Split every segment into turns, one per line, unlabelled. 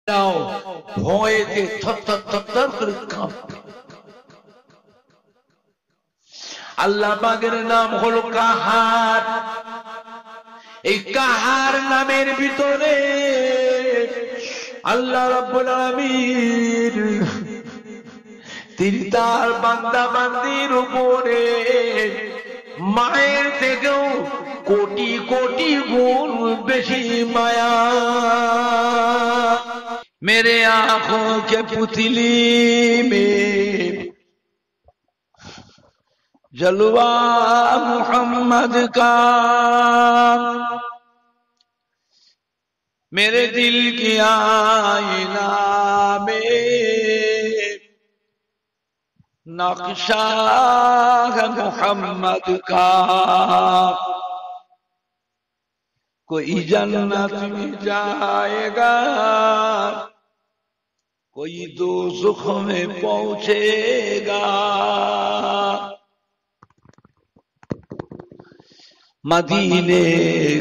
নাও ভয়েতে থরথর করে কাঁপবে। আল্লাহ পাকের নাম হলো কাহার। এই কাহার নামের ভিতরে আল্লাহ রাব্বুল আলামিন তিনি তার বান্দা বান্দির উপরে মায়ের থেকেও কোটি কোটি গুণ বেশি মায়া। मेरे आंखों के पुतली में जलवा मोहम्मद का, मेरे दिल की आईना में नक्शा है मोहम्मद का। कोई जन्नत में जाएगा, कोई दोज़ख में पहुंचेगा। मदीने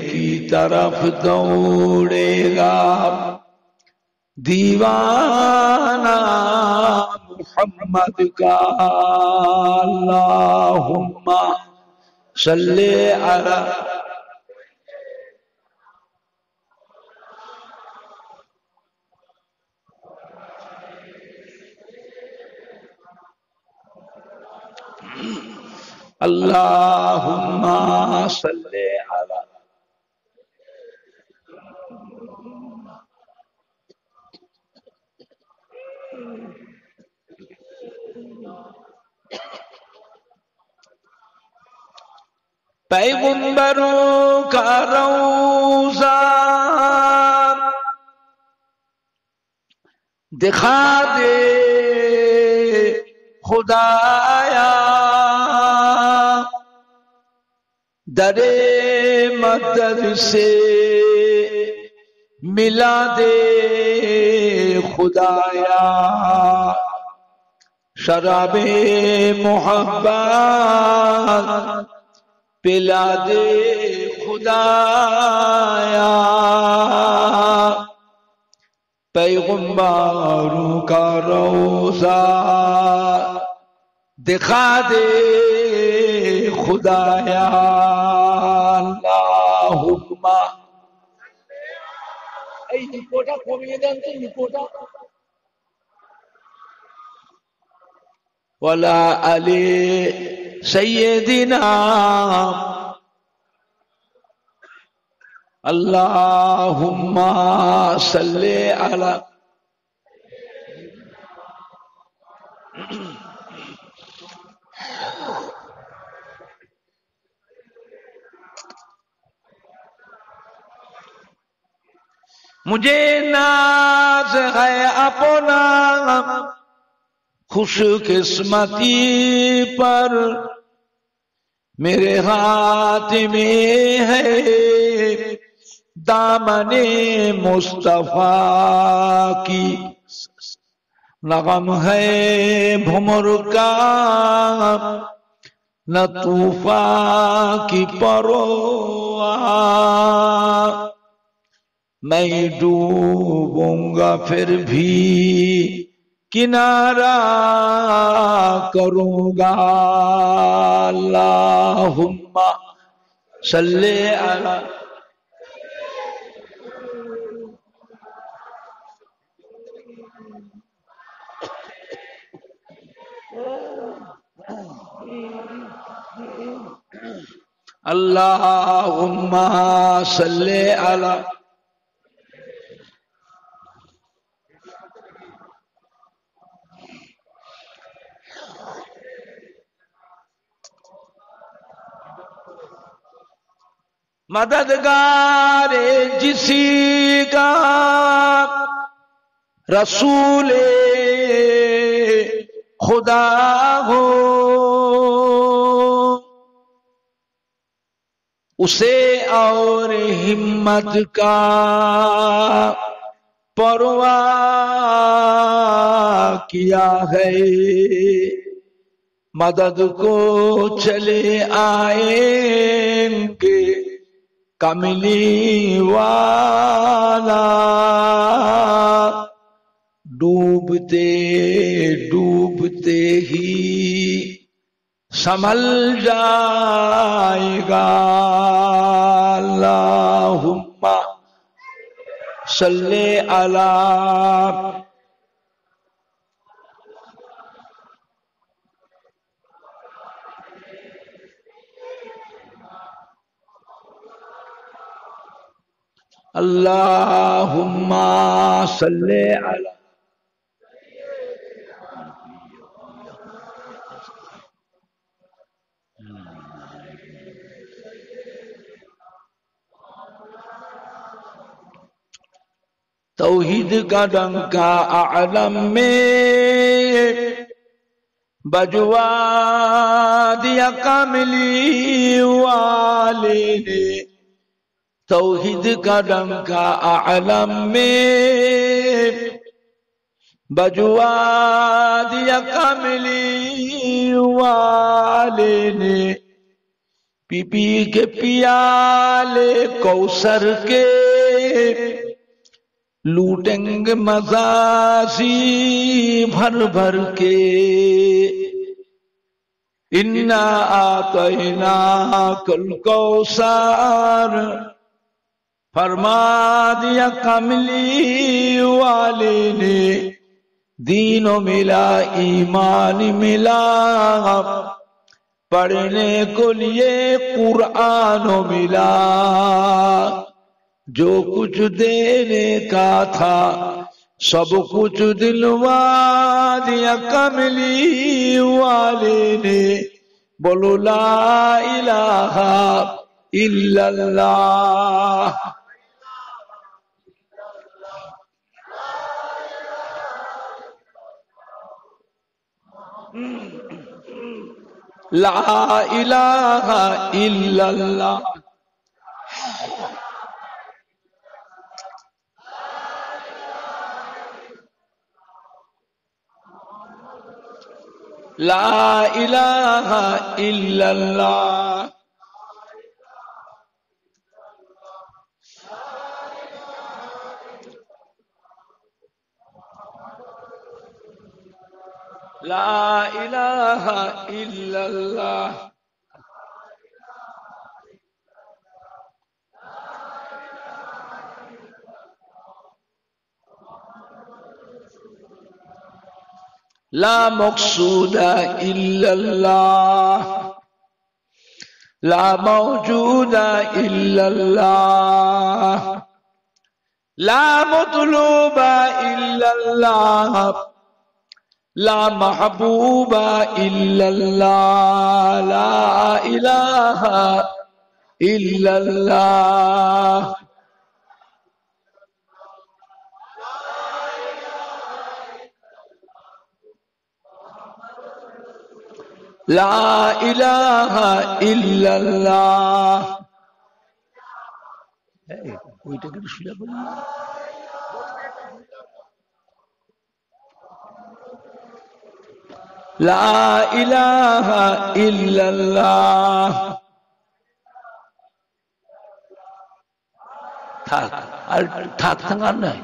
की तरफ दौड़ेगा दीवाना मोहम्मद का। अल्लाहुम्मा सल्ले अला अल्लाहुम्मा सल्ले अला पैगंबरों का रौज़ा दिखा दे खुदाया, दरे मदद से मिला दे खुदाया। शराबे मोहब्बत पिला दे खुदाया। पैगंबरों का रोज़ा दिखा दे खुदाया। अल्लाहुम्मा এই ইকোটা কমিয়ে দেন তো, ইকোটা। ওয়ালা আলি সাইয়্যিদিনা আল্লাহুম্মা সাল্লি আলা मुझे नाज है अपना खुशकिस्मती पर, मेरे हाथ में है दामने मुस्तफा की। नगम है भुमर का न तूफा की परवाह। मैं डूबूंगा फिर भी किनारा करूंगा। अल्लाहुम्मा सल्ले अला अल्लाहुम्मा सल्ले अला मददगारे जिसी का रसूले खुदा हो, उसे और हिम्मत का परवाह किया है। मदद को चले आएंगे कमली वाला। डूबते डूबते ही संभल जाएगा। अल्लाहुम्मा सल्ले अला अल्लाहुम्मा सल्ले अला। तौहीद का डंका आलम में बजवा दिया कामिली वाले ने। तौहीद का डंका आलम में बजवा दिया कामिली वाले ने। पी पी के पियाले कौसर के लूटेंगे मजासी भर भर के। इन्ना आतैना कल कौसर फरमा दिया कमली वाले ने। दीनो मिला ईमान मिला पढ़ने को लिए कुरान मिला। जो कुछ देने का था सब कुछ दिलवा दिया कमली वाले ने। बोलो ला इलाहा इल्लल्लाह। ला इलाहा इल्लल्लाह। ला इलाहा इल्लल्लाह। ला इलाहा इल्लल्लाह। ला मक़सूदा इल्लल्लाह। ला मौजूदा इल्लल्लाह। ला मतलूबा इल्लल्लाह। ला महबूबा इल्लल्लाह। ला इलाहा इल्लल्लाह। ला इलाहा इल्लल्लाह। ওইটাকে শুনে বলি। লা ইলাহা ইল্লাল্লাহ। থাক আর থাক থাকার নাই।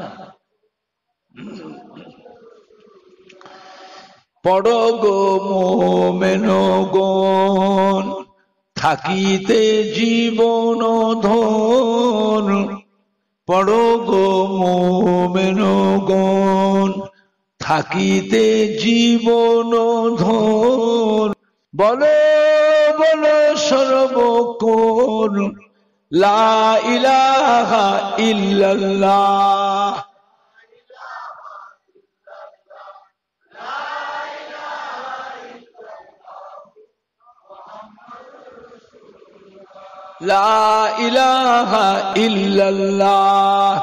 পড়ো গো মোমেনগণ থাকিতে জীবন ধন। পড়ো গো মোমেনগণ থাকিতে জীবন ধন। বলো বলো সর্বক্ষণ লা ইলাহা ইল্লাল্লাহ। লা ইলাহা ইল্লাল্লাহ।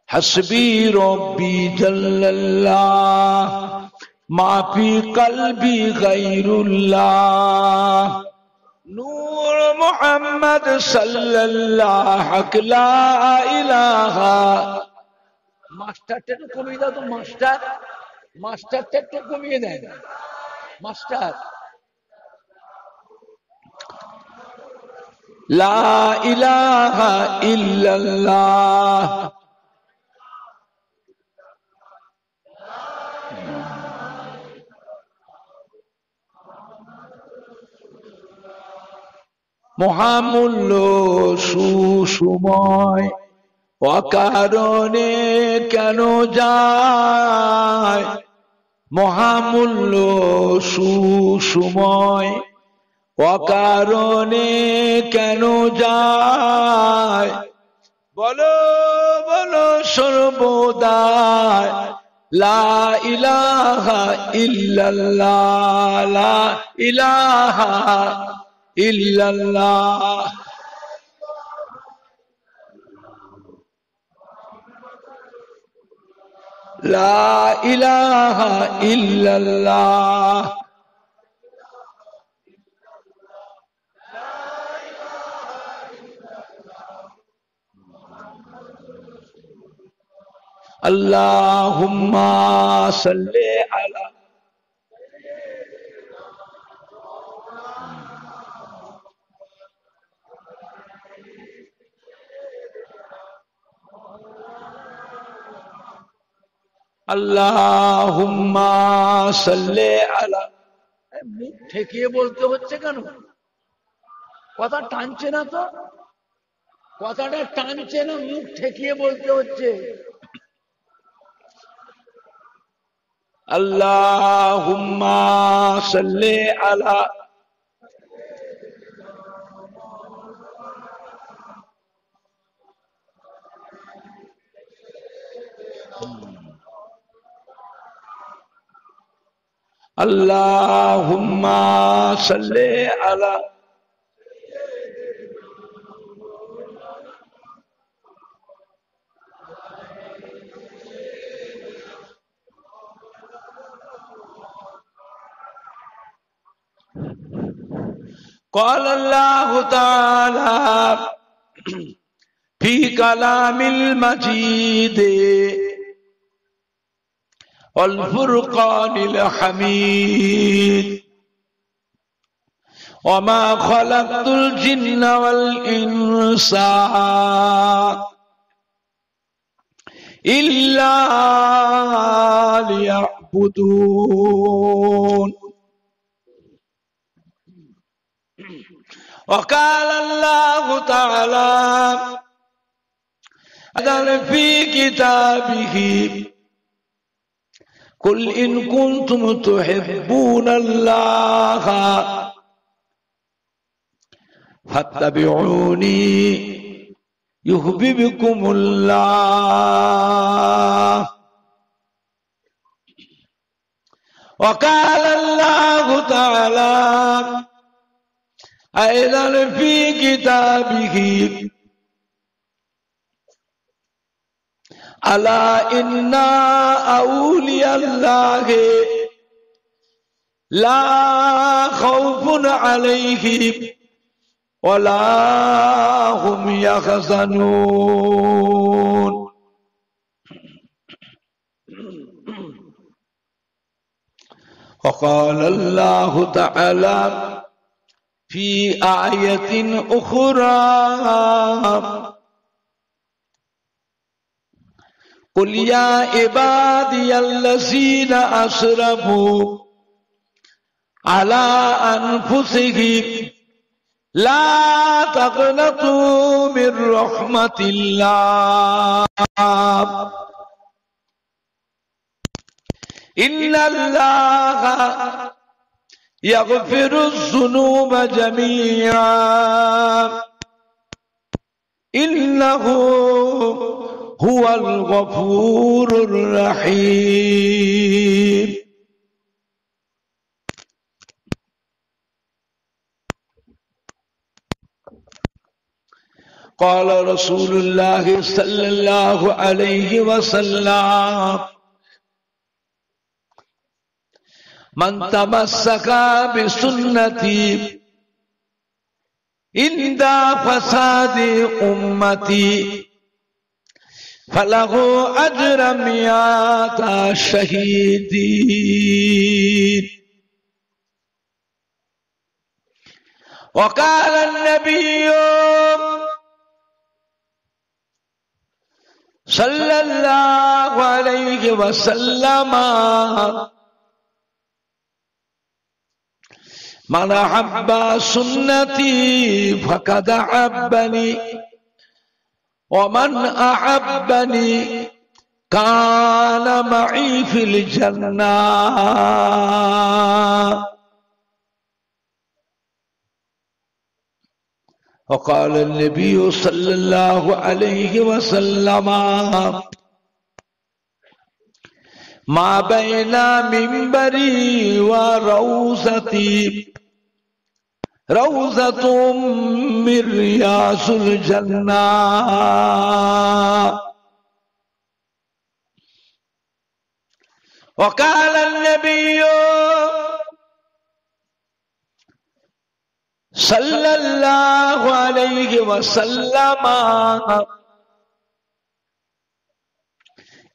हस्बी रब्बी जल्लल्लाह माफी कल्बी गैरुल्लाह। नूर मोहम्मद सल्लल्लाह ला इलाहा। মাস্টারটা একটু কমিয়ে দাও তো। মাস্টারটা একটু কমিয়ে দেন মাস্টার। লা ইলাহা ইল্লাল্লাহ মহামূল্য সুসময় অকারণে কেন যায় মহামূল্য সুসময় অকারণে কেন যায় বলো বলো সর্বদাই লা ইলাহা ইল্লাল্লাহ লা ইলাহা ইল্লাল্লাহ লা ইলাহা ইল্লাল্লাহ আল্লাহুম্মা সাল্লি আলা আল্লাহুম্মা সাল্লি আলা মুখ ঠেকিয়ে বলতে হচ্ছে কেন কথা টানছে না তো কথাটা টানছে না মুখ ঠেকিয়ে বলতে হচ্ছে আল্লাহুম্মা সাল্লি আলা আল্লাহুম্মা সাল্লি আলা قال الله تعالى في كلام المجيد والفرقان الحميد وما خلقت الجن والإنس إلا ليعبدون وقال الله تعالى في كتابه قل إن كنتم تحبون الله فاتبعوني يحببكم الله وقال الله تعالى أيضا في كتابه ألا إن أولياء الله لا خوف عليهم ولا هم يحزنون وقال الله تعالى في آية أخرى قل يا عبادي الذين أسرفوا على أنفسهم لا تقنطوا من رحمة الله إن الله يغفر الذنوب جميعا إنه هو الغفور الرحيم قال رسول الله صلى الله عليه وسلم من تمسك بسنتي عند فساد أمتي فله أجر 100 شهيدين وقال النبي صلى الله عليه وسلم من أحب سنتي فقد أحبني ومن أحبني كان معي في الجنة. وقال النبي صلى الله عليه وسلم ما بين منبري وروضتي روضة من رياض الجنة. وقال النبي صلى الله عليه وسلم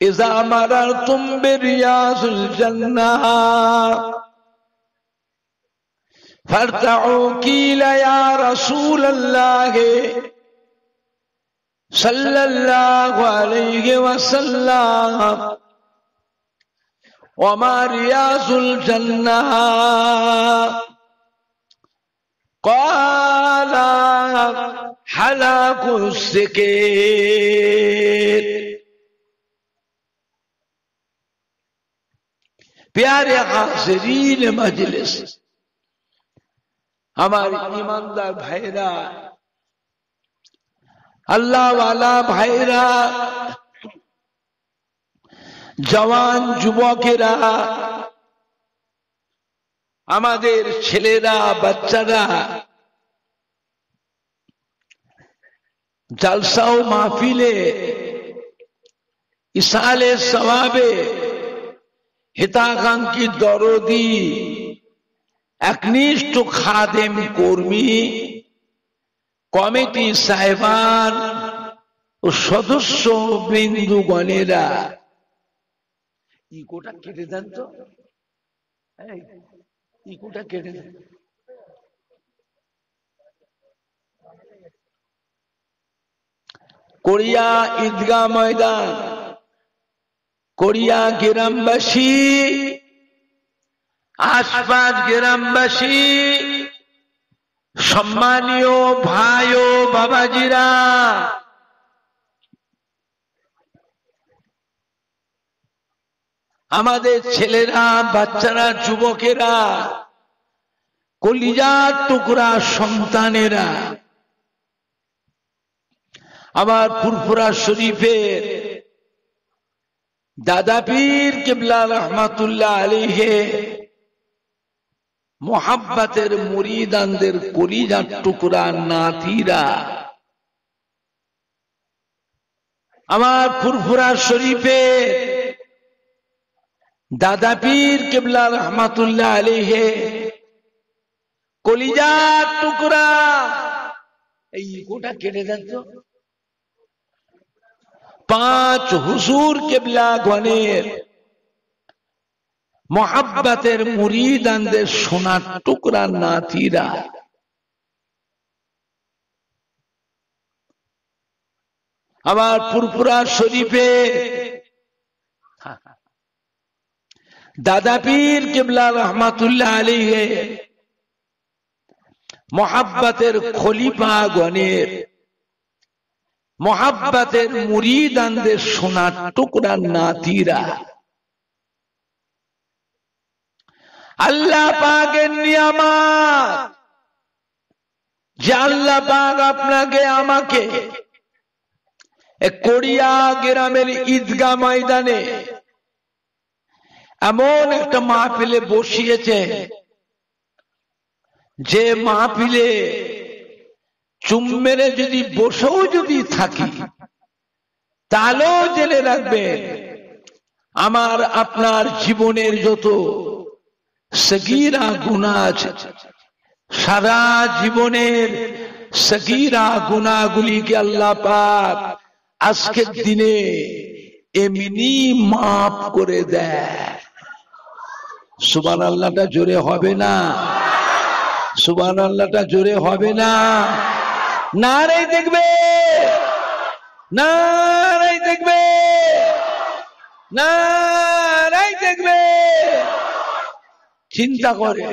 إذا مررتم برياض الجنة فارتعوا قيل يا رسول الله صلى الله عليه وسلم وما رياض الجنة؟ قال حلاق السكيت. प्यारे हाज़रीन मजलिस, हमारे ईमानदार भाईरा, अल्लाह वाला भाईरा, जवान যুবকেরা, আমাদের ছেলেরা বাচ্চারা জলসা ও মাহফিলে ইসালে সওয়াবে হিতাকাঙ্ক্ষী দরদি একনিষ্ঠ খাদেম কর্মী কমিটি সাহেবান ও সদস্য বৃন্দগণেরা, ইকোটা কেটে দেন তো, ইকোটা কেটে দেন। কোরিয়া ঈদগাহ ময়দান, কোরিয়া গ্রামবাসী, আশপাশ গ্রামবাসী, সম্মানীয় ভাই ও বাবাজিরা, আমাদের ছেলেরা বাচ্চারা যুবকেরা, কলিজার টুকরা সন্তানেরা, আমার ফুরফুরা শরীফের দাদা পীর কিবলা রহমাতুল্লাহ আলাইহি মোহাব্বতের মুরিদানদের কলিজার টুকরা নাতিরা, আমার ফুরফুরা শরীফের দাদা পীর কিবলা রহমাতুল্লাহ আলাইহি কলিজার টুকরা, এই কোটা কেটে দেন তো। পাঁচ হুজুর কিবলা গণের মোহাব্বতের মুরিদানদের সোনার টুকরা নাতিরা, আমার ফুরফুরা শরীফে দাদা পীর কিবলা রহমাতুল্লাহ আলাইহি মোহাব্বতের খলিফা গণের মোহাব্বতের মুরিদানদের সোনার টুকরা নাতিরা, আল্লাহ পাকের নিয়ামত যে আল্লাহ পাক আপনাকে আমাকে কোরিয়া গ্রামের ঈদগাহ ময়দানে এমন একটা মাহফিলে বসিয়েছে, যে মাহফিলে চুম মেরে যদি বসেও যদি থাকি তাহলেও জেনে রাখবে আমার আপনার জীবনের যত সগীরা গুনাহ আছে, সারা জীবনের সগীরা গুনাহগুলিকে আল্লাহ পাক আজকের দিনে এমনি মাফ করে দেয়। সুবহানাল্লাহটা জোরে হবে না? সুবহানাল্লাহটা জোরে হবে না? নারে দেখবে, নারে দেখবে, নারে দেখবে। চিন্তা করে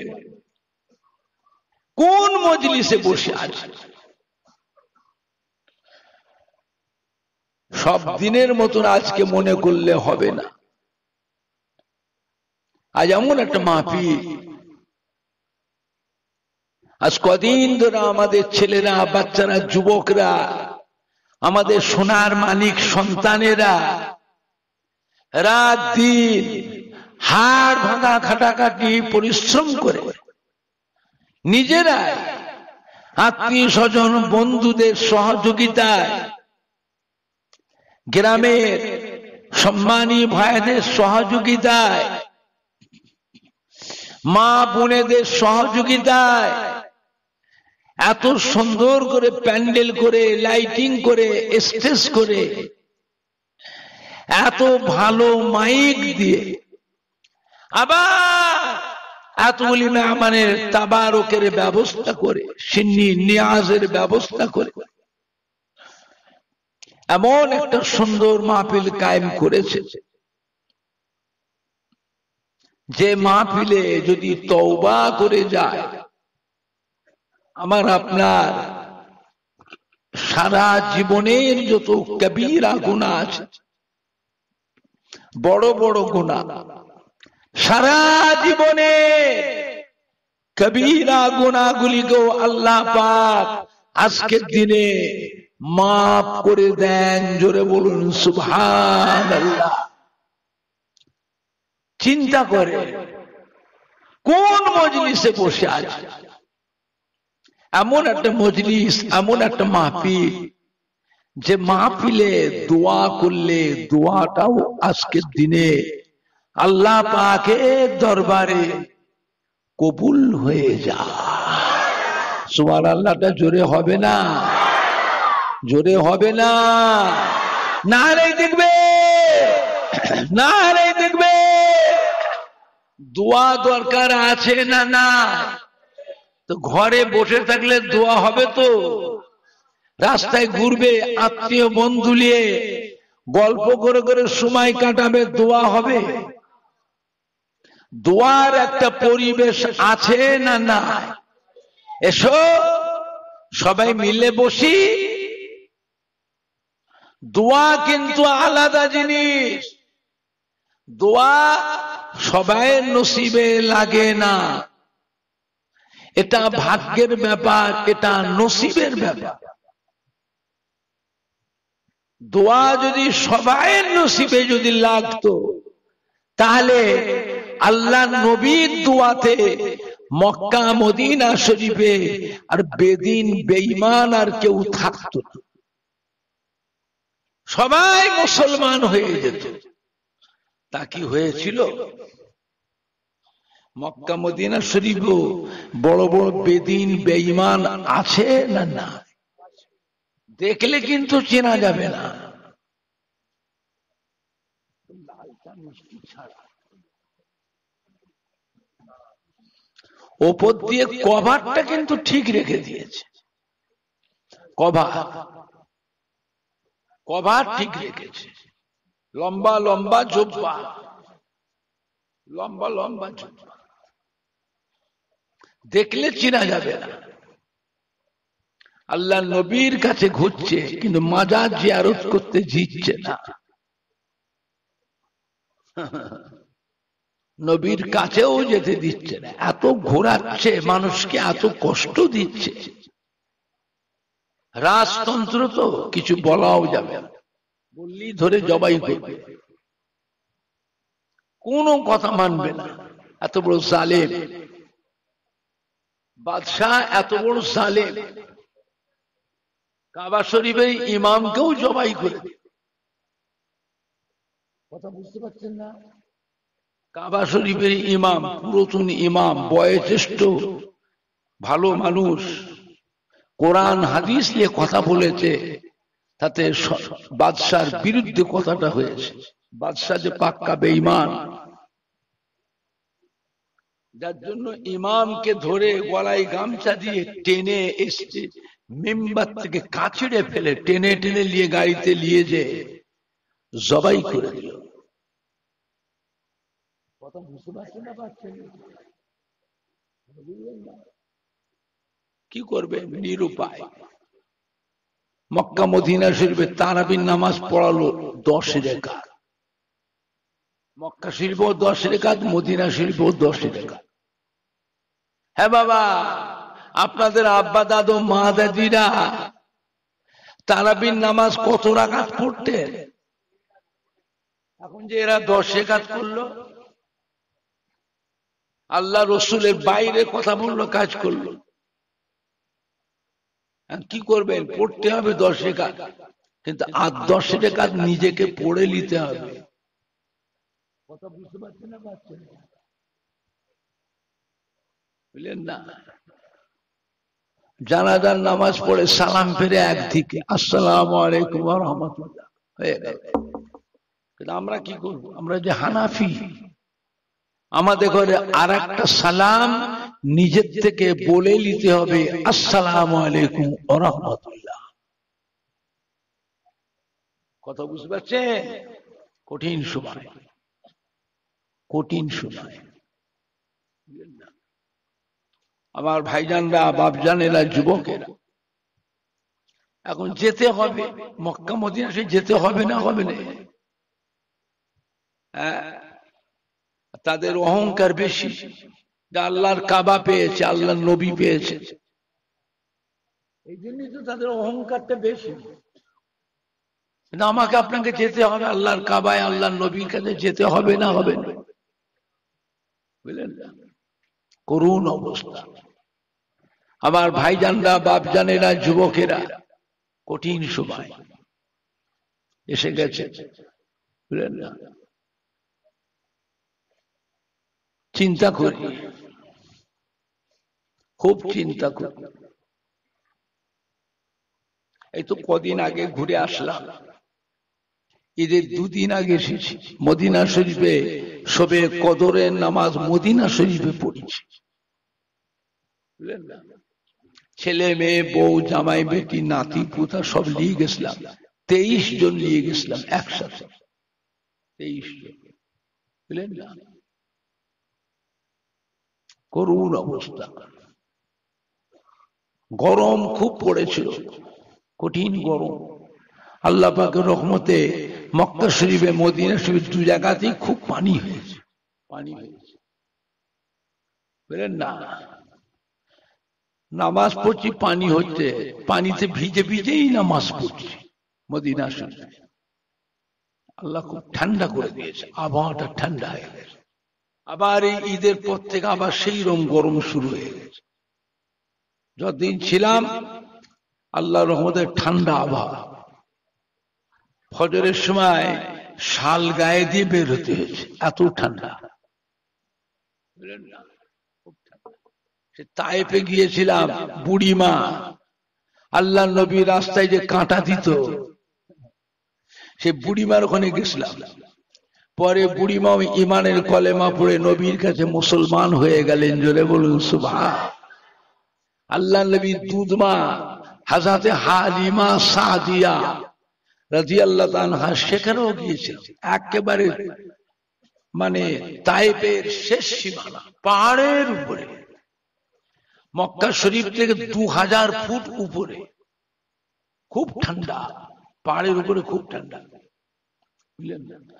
কোন মজলিসে বসে আছে। সব দিনের মতন আজকে মনে করলে হবে না। আজ এমন একটা মাহফিল, আজ কদিন ধরে আমাদের ছেলেরা, বাচ্চারা, যুবকরা, আমাদের সোনার মানিক সন্তানেরা রাত দিন হাড় ভাঙা খাটাখাটি পরিশ্রম করে নিজেরাই আত্মীয় স্বজন বন্ধুদের সহযোগিতায়, গ্রামের সম্মানী ভাইদের সহযোগিতায়, মা বোনেদের সহযোগিতায় এত সুন্দর করে প্যান্ডেল করে, লাইটিং করে, স্টেজ করে, এত ভালো মাইক দিয়ে, আবার এতগুলি মেহমানের তাবারকের ব্যবস্থা করে, সিন্নি নিয়াজের ব্যবস্থা করে এমন একটা সুন্দর মাহফিল কায়েম করেছে, যে মাহফিলে যদি তওবা করে যায়, আমার আপনার সারা জীবনের যত কবিরা গুনাহ আছে, বড় বড় গুনাহ, সারা জীবনে কবিরা গুনাহগুলিকেও আল্লাহ পাক আজকের দিনে মাফ করে দেন। জোরে বলুন সুবহানাল্লাহ। চিন্তা করে কোন মজলিসে বসে আছে। এমন একটা মজলিস, এমন একটা মাহফিল, যে মাহফিলে দোয়া করলে দোয়াটাও আজকের দিনে আল্লাহ পাকের দরবারে কবুল হয়ে যায়। সুবহানাল্লাহটা জোরে হবে না? জোরে হবে না? নারে দেখবে, নারে দেখবে। দোয়া দরকার আছে না? না তো ঘরে বসে থাকলে দোয়া হবে তো? রাস্তায় ঘুরবে, আত্মীয় বন্ধু নিয়ে গল্প করে করে সময় কাটাবে, দোয়া হবে? দোয়ার একটা পরিবেশ আছে না? না। এসো সবাই মিলে বসি। দোয়া কিন্তু আলাদা জিনিস। দোয়া সবাই নসিবে লাগে না, এটা ভাগ্যের ব্যাপার, এটা নসিবের ব্যাপার। দোয়া যদি সবাই নসিবে যদি লাগতো, তাহলে আল্লাহ নবীর দোয়াতে মক্কা মদিনা শরীফে আর বেদিন বেঈমান আর কেউ থাকতো না, সবাই মুসলমান হয়ে যেত। তা কি হয়েছিল? মক্কা মদিনা শরীফে বড় বড় বেদিন বেঈমান আছে না? না। দেখলে কিন্তু চেনা যাবে না। ওপর দিয়ে কভারটা কিন্তু ঠিক রেখে দিয়েছে, কভার ঠিক রেখেছে। লম্বা লম্বা জুব্বা, লম্বা লম্বা জুব্বা, দেখলে চেনা যাবে না। আল্লাহ নবীর কাছে ঘুরছে, কিন্তু মাজার জিয়ারত করতে জিতছে না। নবীর কাছেও যেতে দিচ্ছে না, এত ঘোরাচ্ছে, মানুষকে এত কষ্ট দিচ্ছে। রাজতন্ত্র তো কিছু বলাও যাবে না, বললেই ধরে জবাই করবে, কোনো কথা মানবে না। এত বড় জালেম বাদশাহ, এত বড় জালেম, কাবা শরীফের ইমামকেও জবাই করে। কথা বুঝতে পারছেন না? কাবা শরীফের ইমাম, পুরাতন ইমাম, বয়োজ্যেষ্ঠ ভালো মানুষ, কোরআন হাদিস নিয়ে কথা বলেছে, তাতে বাদশার বিরুদ্ধে কথাটা হয়েছে। বাদশাহ যে পাক্কা বেঈমান, যার জন্য ইমামকে ধরে গলায় গামছা দিয়ে টেনে এসছে মেম্বার থেকে কাছড়ে ফেলে টেনে টেনে নিয়ে গাড়িতে নিয়ে যে জবাই করে দিল। কথা বুঝতে পারছেন না? পারছেন? কি করবে? নিরুপায়। মক্কা মদিনা শরীফে তারাবির নামাজ পড়ালো 10 রাকাত। মক্কা শরীফেও 10 রাকাত, মদিনা শরীফেও 10 রাকাত। হ্যাঁ বাবা, আপনাদের আব্বা দাদু মা দাদিরা তারাবির নামাজ কত রাকাত পড়তেন? এখন যে এরা 10 রাকাত করলো, আল্লাহ রসুলের বাইরে কথা বললো, কাজ করলো। কি করবেন? পড়তে হবে 10 রাকাত, কিন্তু আর 10 রাকাত নিজেকে পড়ে নিতে হবে। কথা বুঝতে পারছেন না? পারছেন? বুঝলেন না? জানাজার নামাজ পড়ে সালাম ফিরে একদিকে, আসসালামু আলাইকুম ওয়া রাহমাতুল্লাহ, হয়ে গেল। কিন্তু আমরা কি করব? আমরা যে হানাফি, আমাদের ঘরে আর একটা সালাম নিজের থেকে বলে নিতে হবে, আসসালামু আলাইকুম ওয়া রাহমাতুল্লাহ। কথা বুঝতে পারছেন? কঠিন সময়, কঠিন সময়। আমার ভাইজানরা, বাপজানেরা, যুবকেরা, এখন যেতে হবে মক্কা মদিনা, সে যেতে হবে না? হবে না? তাদের অহংকার বেশি, আল্লাহর কাবা পেয়েছে, আল্লাহর নবী পেয়েছে, এই জন্যই তো তাদের অহংকারটা বেশি। কিন্তু আমাকে আপনাকে যেতে হবে আল্লাহর কাবায়, আল্লাহর নবীর কাছে যেতে হবে না? হবে না? বুঝলেন না? করুণ অবস্থা। আমার ভাইজানরা, বাপজানেরা, যুবকেরা, কঠিন সময় এসে গেছে। বুঝলেন না? চিন্তা করি, খুব চিন্তা করি। এই তো কদিন আগে ঘুরে আসলাম, ঈদের 2 দিন আগে এসেছি। মদিনা শরীফে সবে কদরের নামাজ মদিনা শরীফে পড়েছি। বুঝলেন না? ছেলে মেয়ে, বউ, জামাই, বেটি, নাতি, পুতা সব নিয়ে গেছিলাম। 23 জন নিয়ে গেছিলাম একসাথে, 23 জন। বুঝলেন না? করুণ অবস্থা। গরম খুব পড়েছিল, কঠিন গরম। আল্লাহ পাকের রহমতে মক্কা শরীফে, মদিনা শরীফ 2 জায়গাতেই খুব পানি হয়েছে, পানি হয়েছে। বুঝলেন না? নামাজ পড়ছি, পানি হচ্ছে, পানিতে ভিজে ভিজেই নামাজ পড়ছি মদিনা শরীফে। আল্লাহ খুব ঠান্ডা করে দিয়েছে, আবহাওয়াটা ঠান্ডা হয়ে গেছে। আবার এই ঈদের পর থেকে আবার সেই রকম গরম শুরু হয়ে গেছে। যতদিন ছিলাম আল্লাহর রহমতে ঠান্ডা আবহাওয়া। ফজরের সময় শাল গায়ে দিয়ে বের হতে হয়েছে, এত ঠান্ডা। তায়েফে গিয়েছিলাম, বুড়িমা, আল্লাহ নবী রাস্তায় যে কাঁটা দিত, সে বুড়িমার ওখানে গেছিলাম। পরে বুড়িমা ইমানের কলেমা পড়ে নবীর কাছে মুসলমান হয়ে গেলেন। জোরে বলুন সুবহান। আল্লাহ নবীর দুধমা হযরতে হালিমা সাদিয়া রাদিয়াল্লাহু আনহা সেখানেও গিয়েছিল। একেবারে মানে তায়েফের শেষ সীমানা, পাহাড়ের উপরে, মক্কা শরীফ থেকে 2000 ফুট উপরে, খুব ঠান্ডা, পাহাড়ের উপরে খুব ঠান্ডা। বুঝলেন না?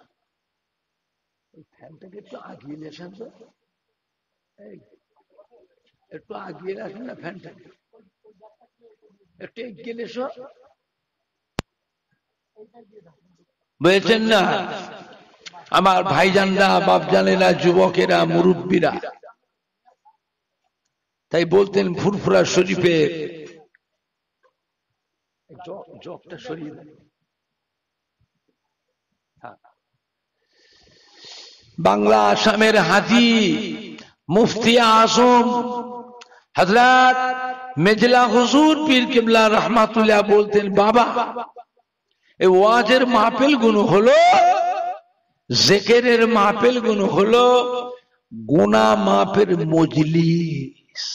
ফ্যানটাকে একটু আগিয়ে নিয়েছেন তো, একটু আগিয়ে রাখেন না ফ্যানটাকে, একটু এগিয়ে এসো। বুঝেছেন না? আমার ভাইজানরা, বাপজানেরা, যুবকেরা, মুরব্বীরা, তাই বলতেন ফুরফুরা শরীফে জগটা সরিয়ে দেন। বাংলা আসামের হাজি মুফতি আজম হযরত মেজলা হুজুর পীর কিবলা রহমাতুল্লাহ বলতেন, বাবা এই ওয়াজের মাহফিল গুলো হলো, জিকিরের মাহফিল গুলো হলো গুনাহ মাফের মজলিস।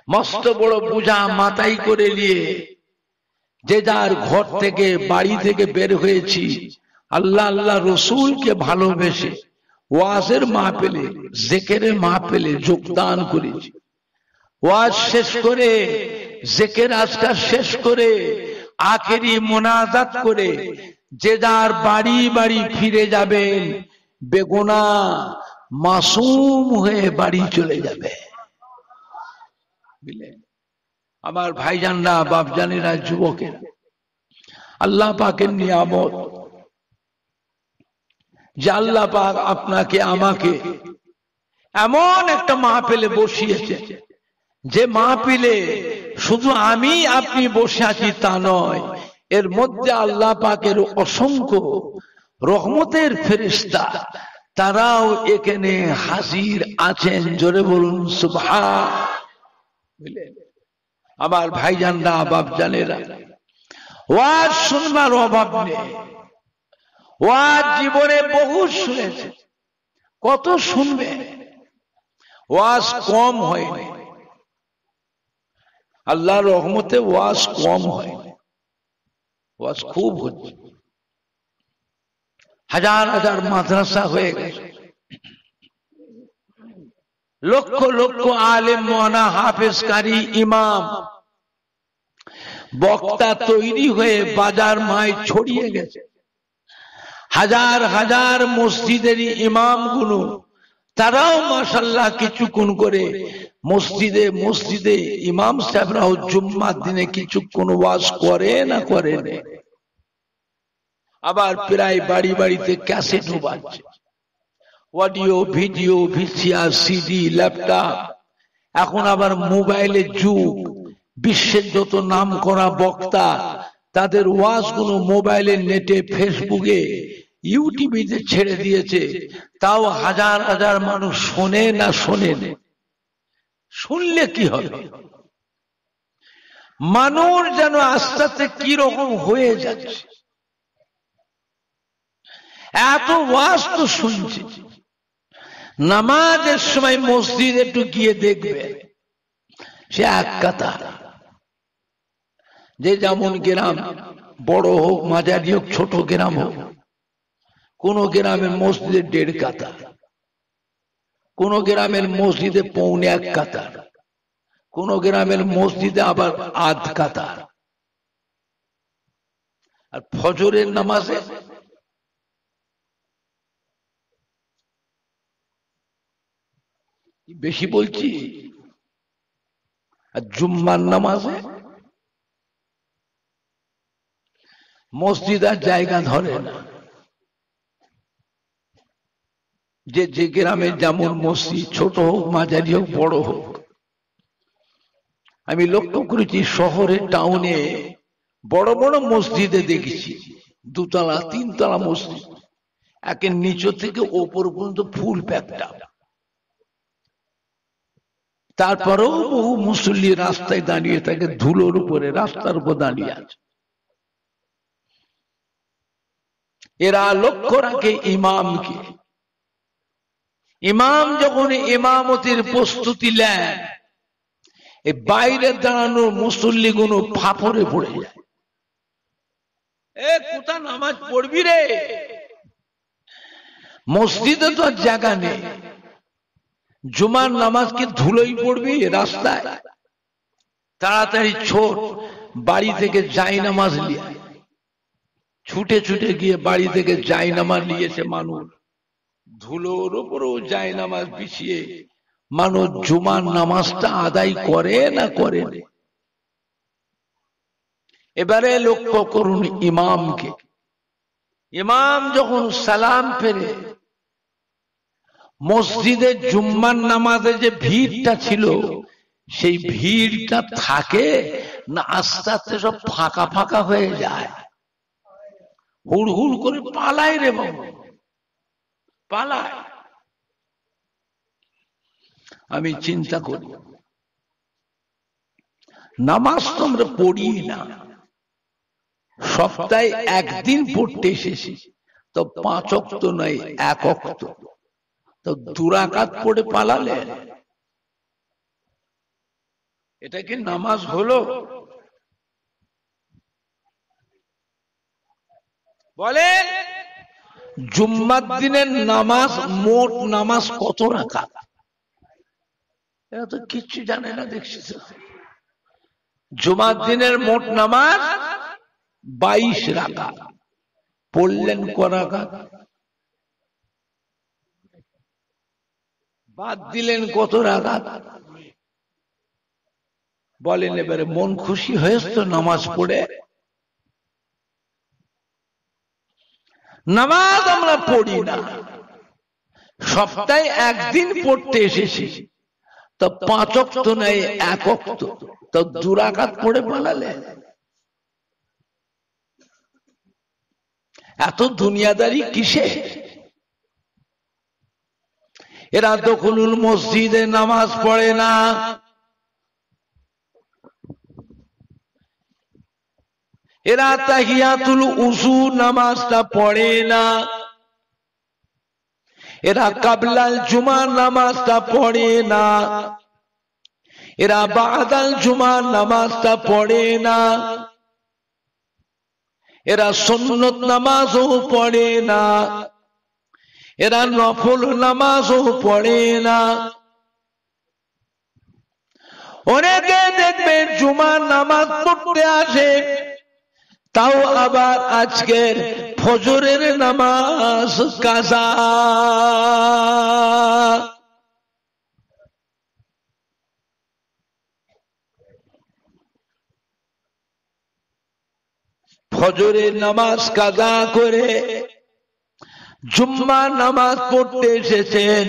মস্ত বড় বোঝা মাথায় করে নিয়ে যে যার ঘর থেকে বাড়ি থেকে বের হয়েছি আল্লাহ আল্লাহ রসুলকে ভালোবেসে ওয়াজের মাহফিলে জিকিরের মাহফিলে যোগদান করেছি। ওয়াজ শেষ করে জিকির আজকার শেষ করে আখেরি মোনাজাত করে যে যার বাড়ি বাড়ি ফিরে যাবেন, বেগুনাহ মাসুম হয়ে বাড়ি চলে যাবে। আমার ভাইজানরা, বাপজানেরা, যুবকেরা, আল্লাহ পাকের নিয়ামত যে আল্লাহ পাক আপনাকে আমাকে এমন একটা মাহফিলে বসিয়েছে, যে মাহফিলে শুধু আমি আপনি বসে আছি তা নয়, এর মধ্যে আল্লাহ পাকের অসংখ্য রহমতের ফেরেশতা তারাও এখানে হাজির আছেন। জোরে বলুন সুবহান। আমার ভাইজানরা, বাপজানেরা, ওয়াজ শুনবার অভাব নেই। ওয়াজ জীবনে বহু শুনেছে, কত শুনবে, ওয়াজ কম হয়নি। আল্লাহর রহমতে ওয়াজ কম হয়নি, ওয়াজ খুব হচ্ছে। হাজার হাজার মাদ্রাসা হয়ে গেছে, লক্ষ লক্ষ আলেম, মাওলানা, হাফেজ, কারি, ইমাম, বক্তা তৈরি হয়ে বাজার মায় ছড়িয়ে গেছে। হাজার হাজার মসজিদের ইমামগুলো তারাও মাশাআল্লাহ কিছুক্ষণ করে মসজিদে মসজিদে ইমাম সাহেবরাও জুম্মার দিনে কিছুক্ষণ ওয়াজ করে না করে না। আবার প্রায় বাড়ি বাড়িতে ক্যাসেটও বাজছে, audio, video, VCR, CD, laptop, এখন আবার মোবাইলের যুগ। বিশ্বের যত নাম করা বক্তা তাদের ওয়াজগুলো মোবাইলে, নেটে, ফেসবুকে, ইউটিউবে ছেড়ে দিয়েছে। তাও হাজার হাজার মানুষ শোনে না শোনে না। শুনলে কি হবে? মানুষ যেন আস্তে আস্তে কি রকম হয়ে যাচ্ছে। এত ওয়াজ তো শুনছি, নামাজের সময় মসজিদ একটু গিয়ে দেখবে, সে এক কাতার। যে যেমন গ্রাম, বড় হোক, মাঝারি হোক, ছোট গ্রাম হোক, কোন গ্রামের মসজিদে 1.5 কাতার, কোন গ্রামের মসজিদে 1.25 কাতার, কোন গ্রামের মসজিদে আবার 1/2 কাতার। আর ফজরের নামাজে বেশি বলছি, আর জুম্মার নামাজে মসজিদ আর জায়গা ধরে না। যে যে গ্রামে যেমন মসজিদ, ছোট হোক, মাঝারি হোক, বড় হোক। আমি লক্ষ্য করেছি শহরে, টাউনে বড় বড় মসজিদে দেখেছি 2 তলা 3 তলা মসজিদ, একের নিচ থেকে ওপর পর্যন্ত ফুল প্যাকটা। তারপরেও বহু মুসল্লি রাস্তায় দাঁড়িয়ে থাকে, ধুলোর উপরে, রাস্তার উপর দাঁড়িয়ে আছে। এরা লক্ষ্য রাখে ইমামকে। ইমাম যখন ইমামতির প্রস্তুতি নেন, এই বাইরে দাঁড়ানো মুসল্লি গুলো ফাফরে পড়ে যায়। কোথা নামাজ পড়বি রে? মসজিদে তো আর জায়গা নেই। জুমার নামাজ কি ধুলোই পড়বি রাস্তায়? তাড়াতাড়ি ছোট, বাড়ি থেকে জায়নামাজ নিয়ে ছুটে ছুটে গিয়ে বাড়ি থেকে জায়নামাজ নিয়েছে মানুষ। ধুলোর উপরও জায়নামাজ বিছিয়ে মানুষ জুমার নামাজটা আদায় করে না করে না। এবারে লক্ষ্য করুন ইমামকে। ইমাম যখন সালাম ফেরে, মসজিদে জুম্মার নামাজে যে ভিড়টা ছিল, সেই ভিড়টা থাকে না আস্তে আস্তে সব ফাঁকা ফাঁকা হয়ে যায়? হুড় হুড় করে পালায় রে বাবা, পালায়। আমি চিন্তা করি, নামাজ তো আমরা পড়ি না, সপ্তাহে একদিন পড়তে এসেছি, তো 5 ওয়াক্ত নয় 1 ওয়াক্ত, তো 2 রাকাত পড়ে পালালে, এটা কি নামাজ হলো? বলে জুম্মার দিনের নামাজ, মোট নামাজ কত রাকাত? এরা তো কিচ্ছু জানে না দেখছিস। জুমার দিনের মোট নামাজ 22 রাকাত। পড়লেন ক রাকাত? বাদ দিলেন কত রাকাত? বলেন এবারে মন খুশি হয়েছে তো নামাজ পড়ে? নামাজ আমরা পড়ি না, সপ্তাহে একদিন পড়তে এসেছি, তো 5 ওয়াক্ত নাই 1 ওয়াক্ত, তো 2 রাকাত পড়ে পালালে। এত দুনিয়াদারি কিসে? এরা দখলুল মসজিদে নামাজ পড়ে না, এরা তাহিয়াতুল উযু নামাজটা পড়ে না, এরা কাবলাল জুমার নামাজটা পড়ে না, এরা বাদাল জুমার নামাজটা পড়ে না, এরা সুন্নত নামাজও পড়ে না, এরা নফল নামাজও পড়ে না। অনেকে দেখবেন জুমার নামাজ পড়তে আসে, তাও আবার আজকের ফজরের নামাজ কাজা। ফজরের নামাজ কাজা করে জুম্মার নামাজ পড়তে এসেছেন।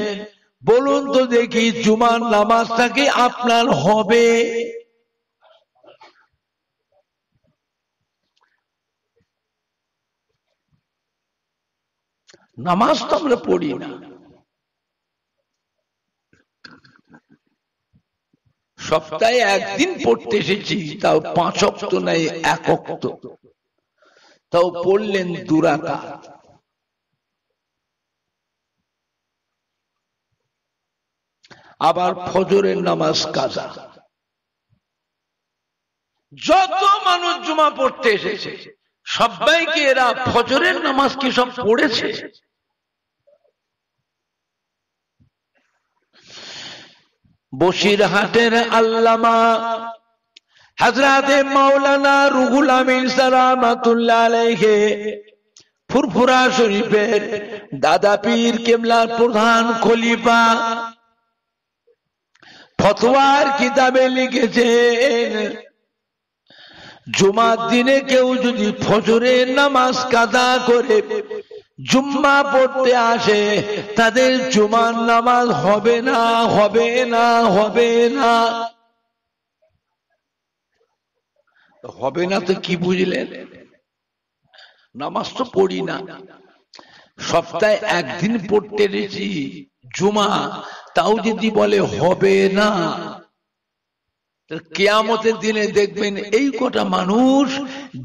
বলুন তো দেখি, জুমার নামাজটা কি আপনার হবে? নামাজ তো আমরা পড়ি না, সপ্তাহে একদিন পড়তে এসেছি, তাও 5 ওয়াক্ত নাই 1 ওয়াক্ত, তাও পড়লেন 2 রাকাত। আবার ফজরের নামাজ কাজা। যত মানুষ জুমা পড়তে এসেছে সবাইকে এরা ফজরের নামাজ কি সব পড়েছে? বসিরহাটের আল্লামা হযরতে মাওলানা রুহুল আমিন সালামাতুল্লাহ আলাইহি ফুরফুরা শরীফের দাদা পীর কেবলার প্রধান খলিফা ফতোয়ার কিতাবে লিখেছেন, জুমার দিনে কেউ যদি ফজরের নামাজ কাজা করে জুম্মা পড়তে আসে, তাদের জুমার নামাজ হবে না, হবে না, হবে না। হবে না তো কি বুঝলেন? নামাজ তো পড়ি না, সপ্তাহে একদিন পড়তে এসেছি জুমা, তাও যদি বলে হবে না, কিয়ামতের দিনে দেখবেন এই কটা মানুষ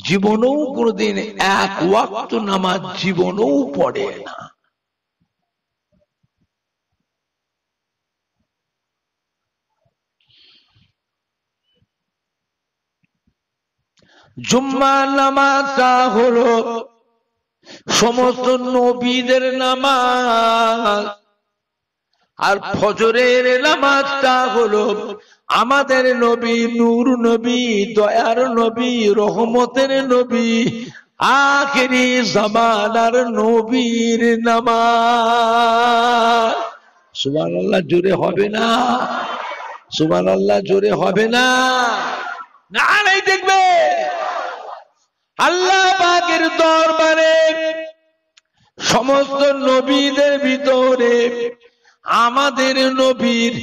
জীবনেও কোনদিন 1 ওয়াক্ত নামাজ জীবনেও পড়ে না। জুম্মার নামাজটা হলো সমস্ত নবীদের নামাজ, আর ফজরের নামাজটা হলো আমাদের নবী, নূর নবী, দয়ার নবী, রহমতের নবী, আখেরি জামানার নবীর নামাজ। সুবহানাল্লাহ জোরে হবে না? সুবহানাল্লাহ জোরে হবে না? না নাই দেখবে আল্লাহ পাকের দরবারে সমস্ত নবীদের ভিতরে আমাদের নবীর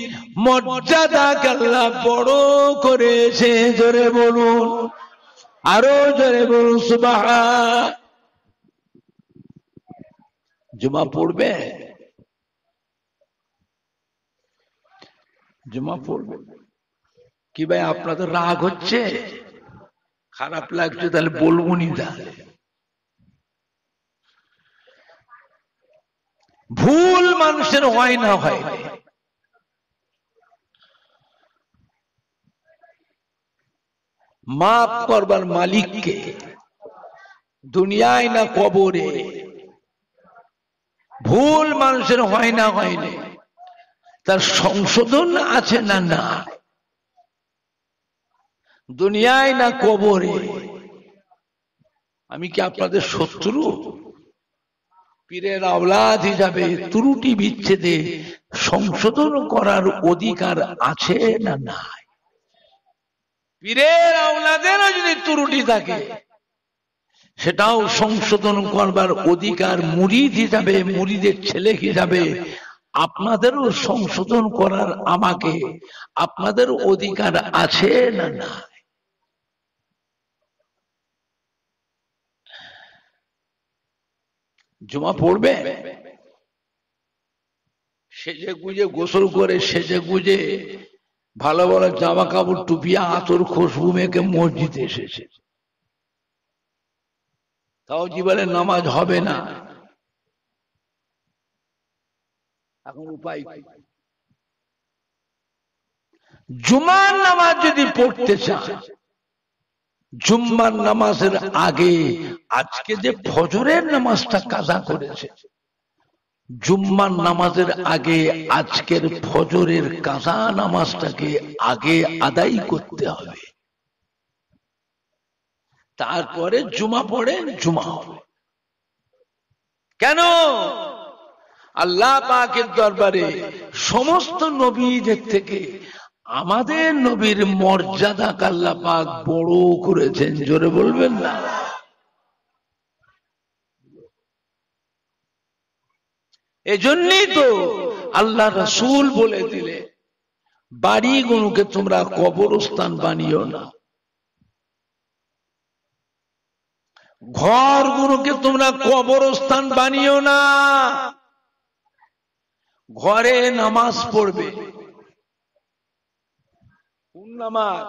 মর্যাদাকে আল্লাহ বড় করেছে। জোরে বলুন, আরো জোরে বলুন সুবহান। জুমা পড়বে? জুমা পড়বে কি ভাই? আপনাদের রাগ হচ্ছে, খারাপ লাগছে, তাহলে বলবো নি। ভুল মানুষের হয় না, হয় মাফ করবার মালিককে, দুনিয়ায় না কবরে। ভুল মানুষের হয় না, হয়নি, তার সংশোধন আছে না না, দুনিয়ায় না কবরে। আমি কি আপনাদের শত্রু? পীরের আওলাদ হিসাবে ত্রুটি বিচ্ছেদে সংশোধন করার অধিকার আছে না নাই? পীরের আওলাদেরও যদি ত্রুটি থাকে সেটাও সংশোধন করবার অধিকার মুরিদ হিসাবে, মুরিদের ছেলে হিসাবে আপনাদেরও সংশোধন করার, আমাকে আপনাদের অধিকার আছে না না? জুমা পড়বে, সেজে গুজে গোসল করে, সেজে গুজে ভালো ভালো জামা কাপড় টুপিয়া আতর খুশবু মেখে মসজিদে এসেছে, তাও জীবনে নামাজ হবে না। এখন উপায়, জুমার নামাজ যদি পড়তে চান, জুম্মার নামাজের আগে আজকে যে ফজরের নামাজটা কাজা করেছে, জুম্মার নামাজের আগে আজকের ফজরের কাজা নামাজটাকে আগে আদায় করতে হবে, তারপরে জুমা পড়েন, জুমা হবে। কেন? আল্লাহ পাকের দরবারে সমস্ত নবীদের থেকে আমাদের নবীর মর্যাদা আল্লাহ পাক বড় করেছেন, জোরে বলবেন না? এজন্যই তো আল্লাহ রাসূল বলে দিলে, বাড়িগুলোকে তোমরা কবরস্থান বানিও না, ঘরগুলোকে তোমরা কবরস্থান বানিও না। ঘরে নামাজ পড়বে। কোন নামাজ?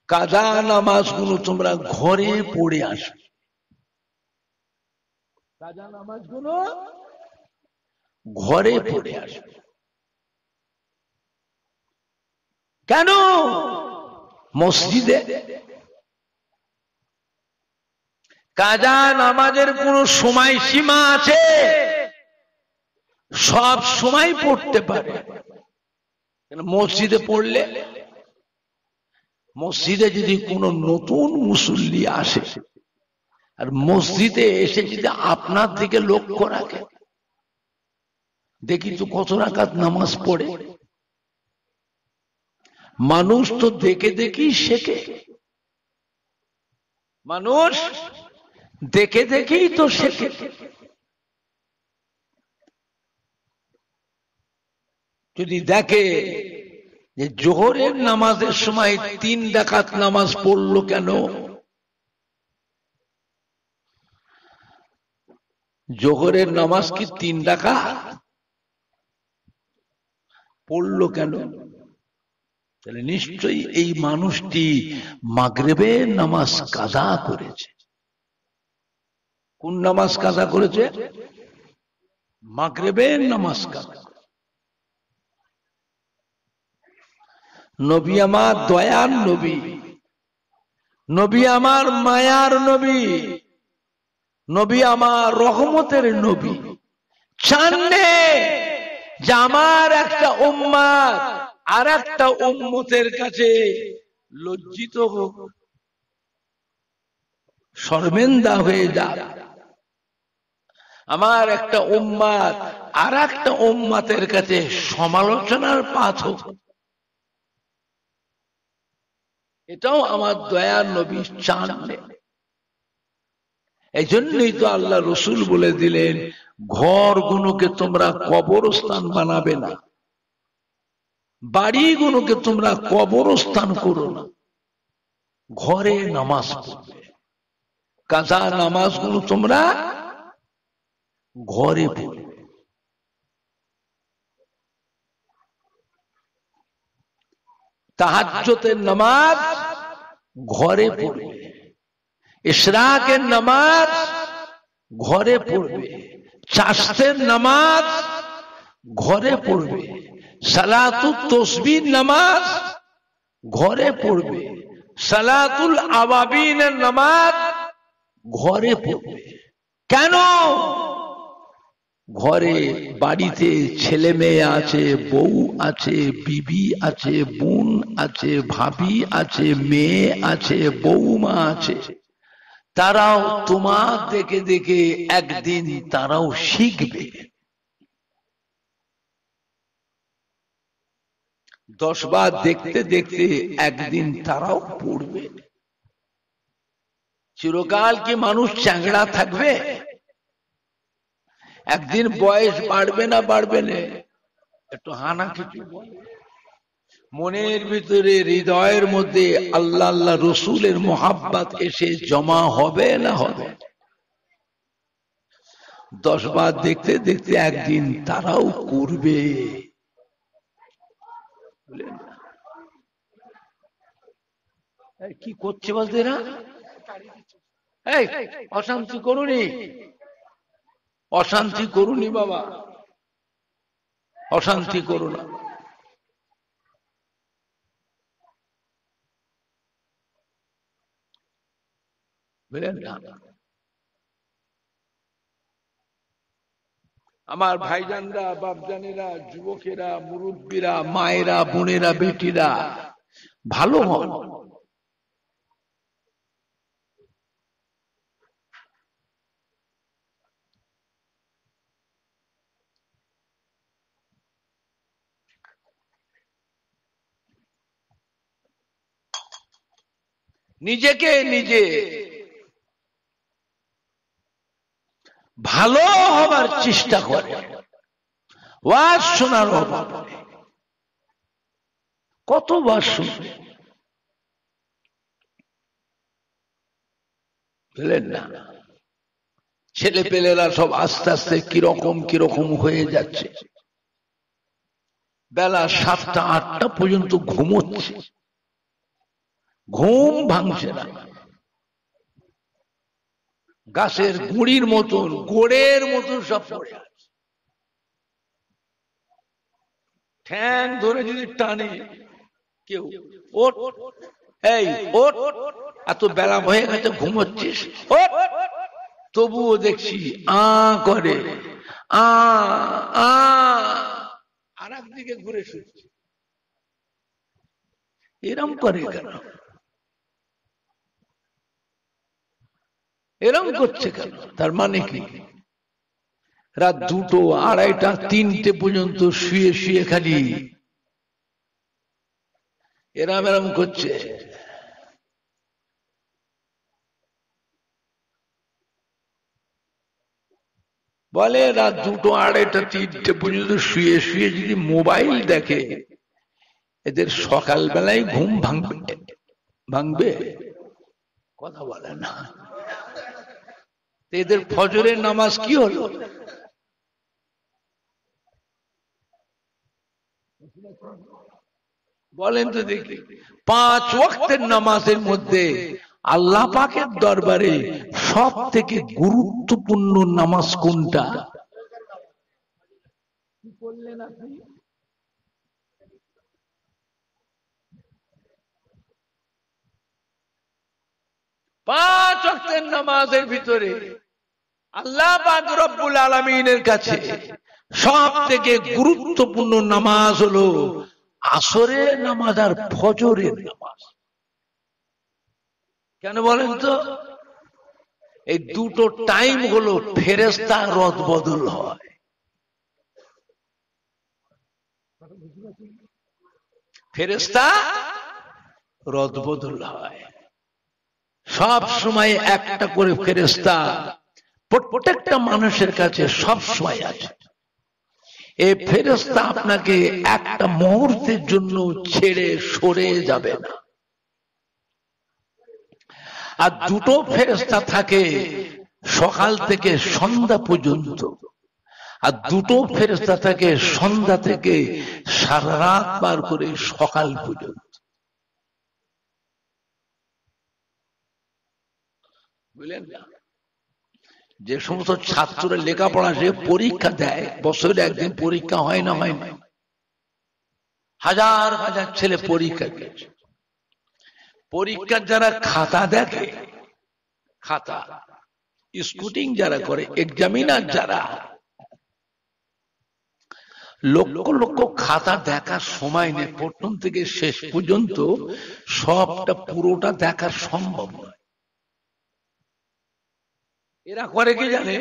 কাজা নামাজগুলো তোমরা ঘরে পড়ে আসবে। কাজা নামাজগুলো ঘরে পড়ে আসবে। কেন? মসজিদে কাজা নামাজের কোন সময় সীমা আছে? সব সময় পড়তে পারে। মসজিদে পড়লে, মসজিদে যদি কোনো নতুন মুসল্লি আসে আর মসজিদে এসে যদি আপনার দিকে লক্ষ্য রাখে, দেখি তো কত রাকাত নামাজ পড়ে। মানুষ তো দেখে দেখি শেখে, মানুষ দেখে দেখেই তো শেখে। যদি দেখে যে জোহরের নামাজের সময় 3 রাকাত নামাজ পড়লো কেন, জোহরের নামাজ কি 3 রাকাত পড়লো কেন, তাহলে নিশ্চয়ই এই মানুষটি মাগরিবের নামাজ কাজা করেছে। কোন নামাজ কাজা করেছে? মাগরিবের নামাজ কাজা। নবী আমার দয়ার নবী, নবী আমার মায়ার নবী, নবী আমার রহমতের নবী চাননে যে আমার একটা উম্মত আর একটা উম্মতের কাছে লজ্জিত হোক, শর্মিন্দা হয়ে যাক। আমার একটা উম্মত আর একটা উম্মতের কাছে সমালোচনার পাত্র হোক, এটাও আমার দয়ার নবী চাননি। এই জন্যই তো আল্লাহ রসুল বলে দিলেন, ঘরগুলোকে তোমরা কবরস্থান বানাবে না, বাড়িগুলোকে তোমরা কবরস্থান করো না, ঘরে নামাজ পড়বে। কাজা নামাজগুলো তোমরা ঘরে পড়বে। তাহাজ্জুদের নামাজ ঘরে পড়বে, ইশরাকের নামাজ ঘরে পড়বে, চাষের নামাজ ঘরে পড়বে, সালাতুত তসবিহ নামাজ ঘরে পড়বে, সালাতুল আওয়াবিনের নামাজ ঘরে পড়বে। কেন? ঘরে বাড়িতে ছেলে মেয়ে আছে, বউ আছে, বিবি আছে, বোন আছে, ভাবি আছে, মেয়ে আছে, বৌমা আছে, তারাও তোমার দেখে দেখে একদিন তারাও শিখবে। 10 বার দেখতে দেখতে একদিন তারাও পড়বে। চিরকাল কি মানুষ চ্যাংড়া থাকবে? একদিন বয়স বাড়বে না বাড়বে না? একটু হানা কিছু মনের ভিতরে হৃদয়ের মধ্যে আল্লাহ আল্লাহ রসুলের মোহাব্বত এসে জমা হবে না হবে? 10 বার দেখতে দেখতে একদিন তারাও করবে। কি করছে বলতে না? এই অশান্তি করুনি, অশান্তি করুনি বাবা, অশান্তি করো না। বুঝলেন না? আমার ভাইজানরা, বাপজানেরা, যুবকেরা, মুরব্বীরা, মায়েরা, বোনেরা, বেটিরা ভালো হন। নিজেকে নিজে ভালো হবার চেষ্টা করে। ওয়াজ শোনার অভাব, কতবার শুনবে? বুঝলেন না? ছেলে পেলেরা সব আস্তে আস্তে কিরকম কিরকম হয়ে যাচ্ছে। বেলা 7টা 8টা পর্যন্ত ঘুমোচ্ছে, ঘুম ভাঙছে না। গাছের গুঁড়ির মতন, গোড়ের মতন সব পড়ে আছে। ঠ্যাং ধরে যদি টানে কেউ, ওঠ এই ওঠ, এত বেলা হয়ে গেছে ঘুমোচ্ছিস, ওঠ। তবুও দেখছি আ করে, আর একদিকে ঘুরে শুচ্ছে। এরম করে কেন? এরম করছে কেন? তার মানে কি? রাত 2টো 2:30 3টে পর্যন্ত শুয়ে শুয়ে খালি এরম এরম করছে। বলে রাত 2টো 2:30 3টে পর্যন্ত শুয়ে শুয়ে যদি মোবাইল দেখে, এদের সকালবেলায় ঘুম ভাঙবে? ভাঙবে? কথা বলে না। এদের ফজরের নামাজ কি হলো? বলেন তো দেখি। 5 ওয়াক্তের নামাজের মধ্যে আল্লাহ পাকের দরবারে সব থেকে গুরুত্বপূর্ণ নামাজ কোনটা? কি করলেন আপনি? 5 ওয়াক্তের নামাজের ভিতরে আল্লাহ পাক রব্বুল আলামিনের কাছে সব থেকে গুরুত্বপূর্ণ নামাজ হলো আসরের নামাজ আর ফজরের নামাজ। কেন বলেন তো? এই দুটো টাইম হলো ফেরেশতা রদ বদল হয়। ফেরেশতা রদ বদল হয় সব সময়। একটা করে ফেরেশতা প্রত্যেকটা মানুষের কাছে সব সময় আছে। এই ফেরেশতা আপনাকে একটা মুহূর্তের জন্য ছেড়ে সরে যাবে না। আর দুটো ফেরেশতা থাকে সকাল থেকে সন্ধ্যা পর্যন্ত, আর দুটো ফেরেশতা থাকে সন্ধ্যা থেকে সারা রাত পার করে সকাল পর্যন্ত। বুঝলেন না? যে সমস্ত ছাত্ররা লেখাপড়া সে পরীক্ষা দেয়, বছরে একদিন পরীক্ষা হয় না, হয় না, হাজার হাজার ছেলে পরীক্ষা দিয়েছে। পরীক্ষার যারা খাতা দেখে, খাতা স্কুটিং যারা করে, এক্সামিনার যারা, লক্ষ লক্ষ খাতা দেখার সময় নেই, প্রথম থেকে শেষ পর্যন্ত সবটা পুরোটা দেখার সম্ভব নয়। এরা করে কি জানে,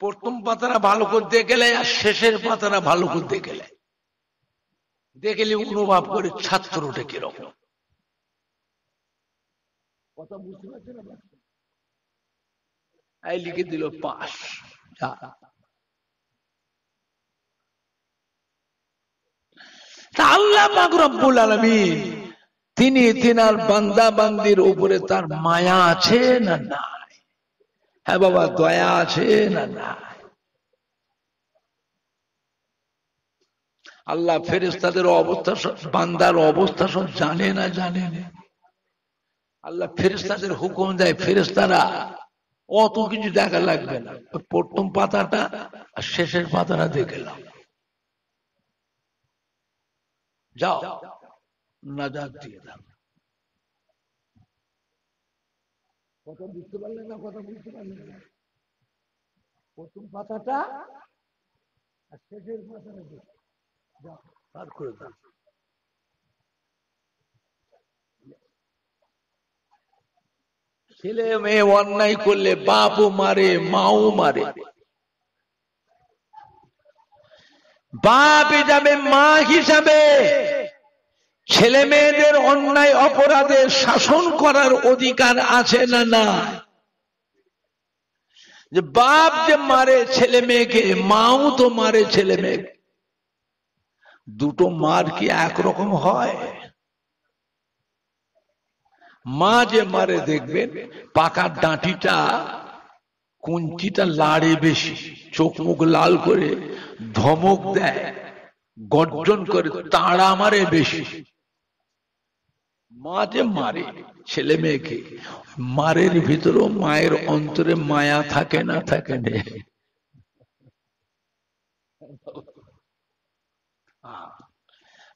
প্রথম পাতাটা ভালো করে দেখলে আর শেষের পাতাটা ভালো করে দেখলে, দেখলে অনুভব করে ছাত্রটা কিরকম। কথা বুঝতে পারছেন? এই লিখে দিল পাস। আল্লাহ পাক রব্বুল আলামিন তিনি তিনার বান্দা বান্দির উপরে তার মায়া আছে না নাই? হ্যাঁ বাবা, দয়া আছে না নাই? আল্লাহ ফেরেশতাদের অবস্থা, বান্দার অবস্থা সব জানে না জানে না? আল্লাহ ফেরেশতাদের হুকুম দেয়, ফেরেশতারা অত কিছু দেখা লাগবে না, প্রথম পাতাটা আর শেষের পাতাটা দেখলাম, যাও নাজাত দিয়ে দাও। কথা বুঝতে পারলেন না? কথা বুঝতে পারলেন না? প্রথম পাতাটা আর শেষের পাতাটা যাও পার করে দাও। ছেলে মেয়ে অন্যায় করলে বাপও মারে, মাও মারে। বাপ যাবে মা হিসাবে, ছেলে মেয়েদের অন্যায় অপরাধে শাসন করার অধিকার আছে না না? যে বাপ যে মারে ছেলে মেয়েকে, মাও তো মারে ছেলে মেয়েকে। দুটো মার কি একরকম হয়? মা যে মারে দেখবেন পাকার ডাঁটিটা, কুঞ্চিটা লাড়ে বেশি, চোখ মুখ লাল করে ধমক দেয়, গর্জন করে, তাড়া মারে বেশি। মা যে মারে ছেলে মেয়েকে, মারের ভিতরেও মায়ের অন্তরে মায়া থাকে না থাকে না?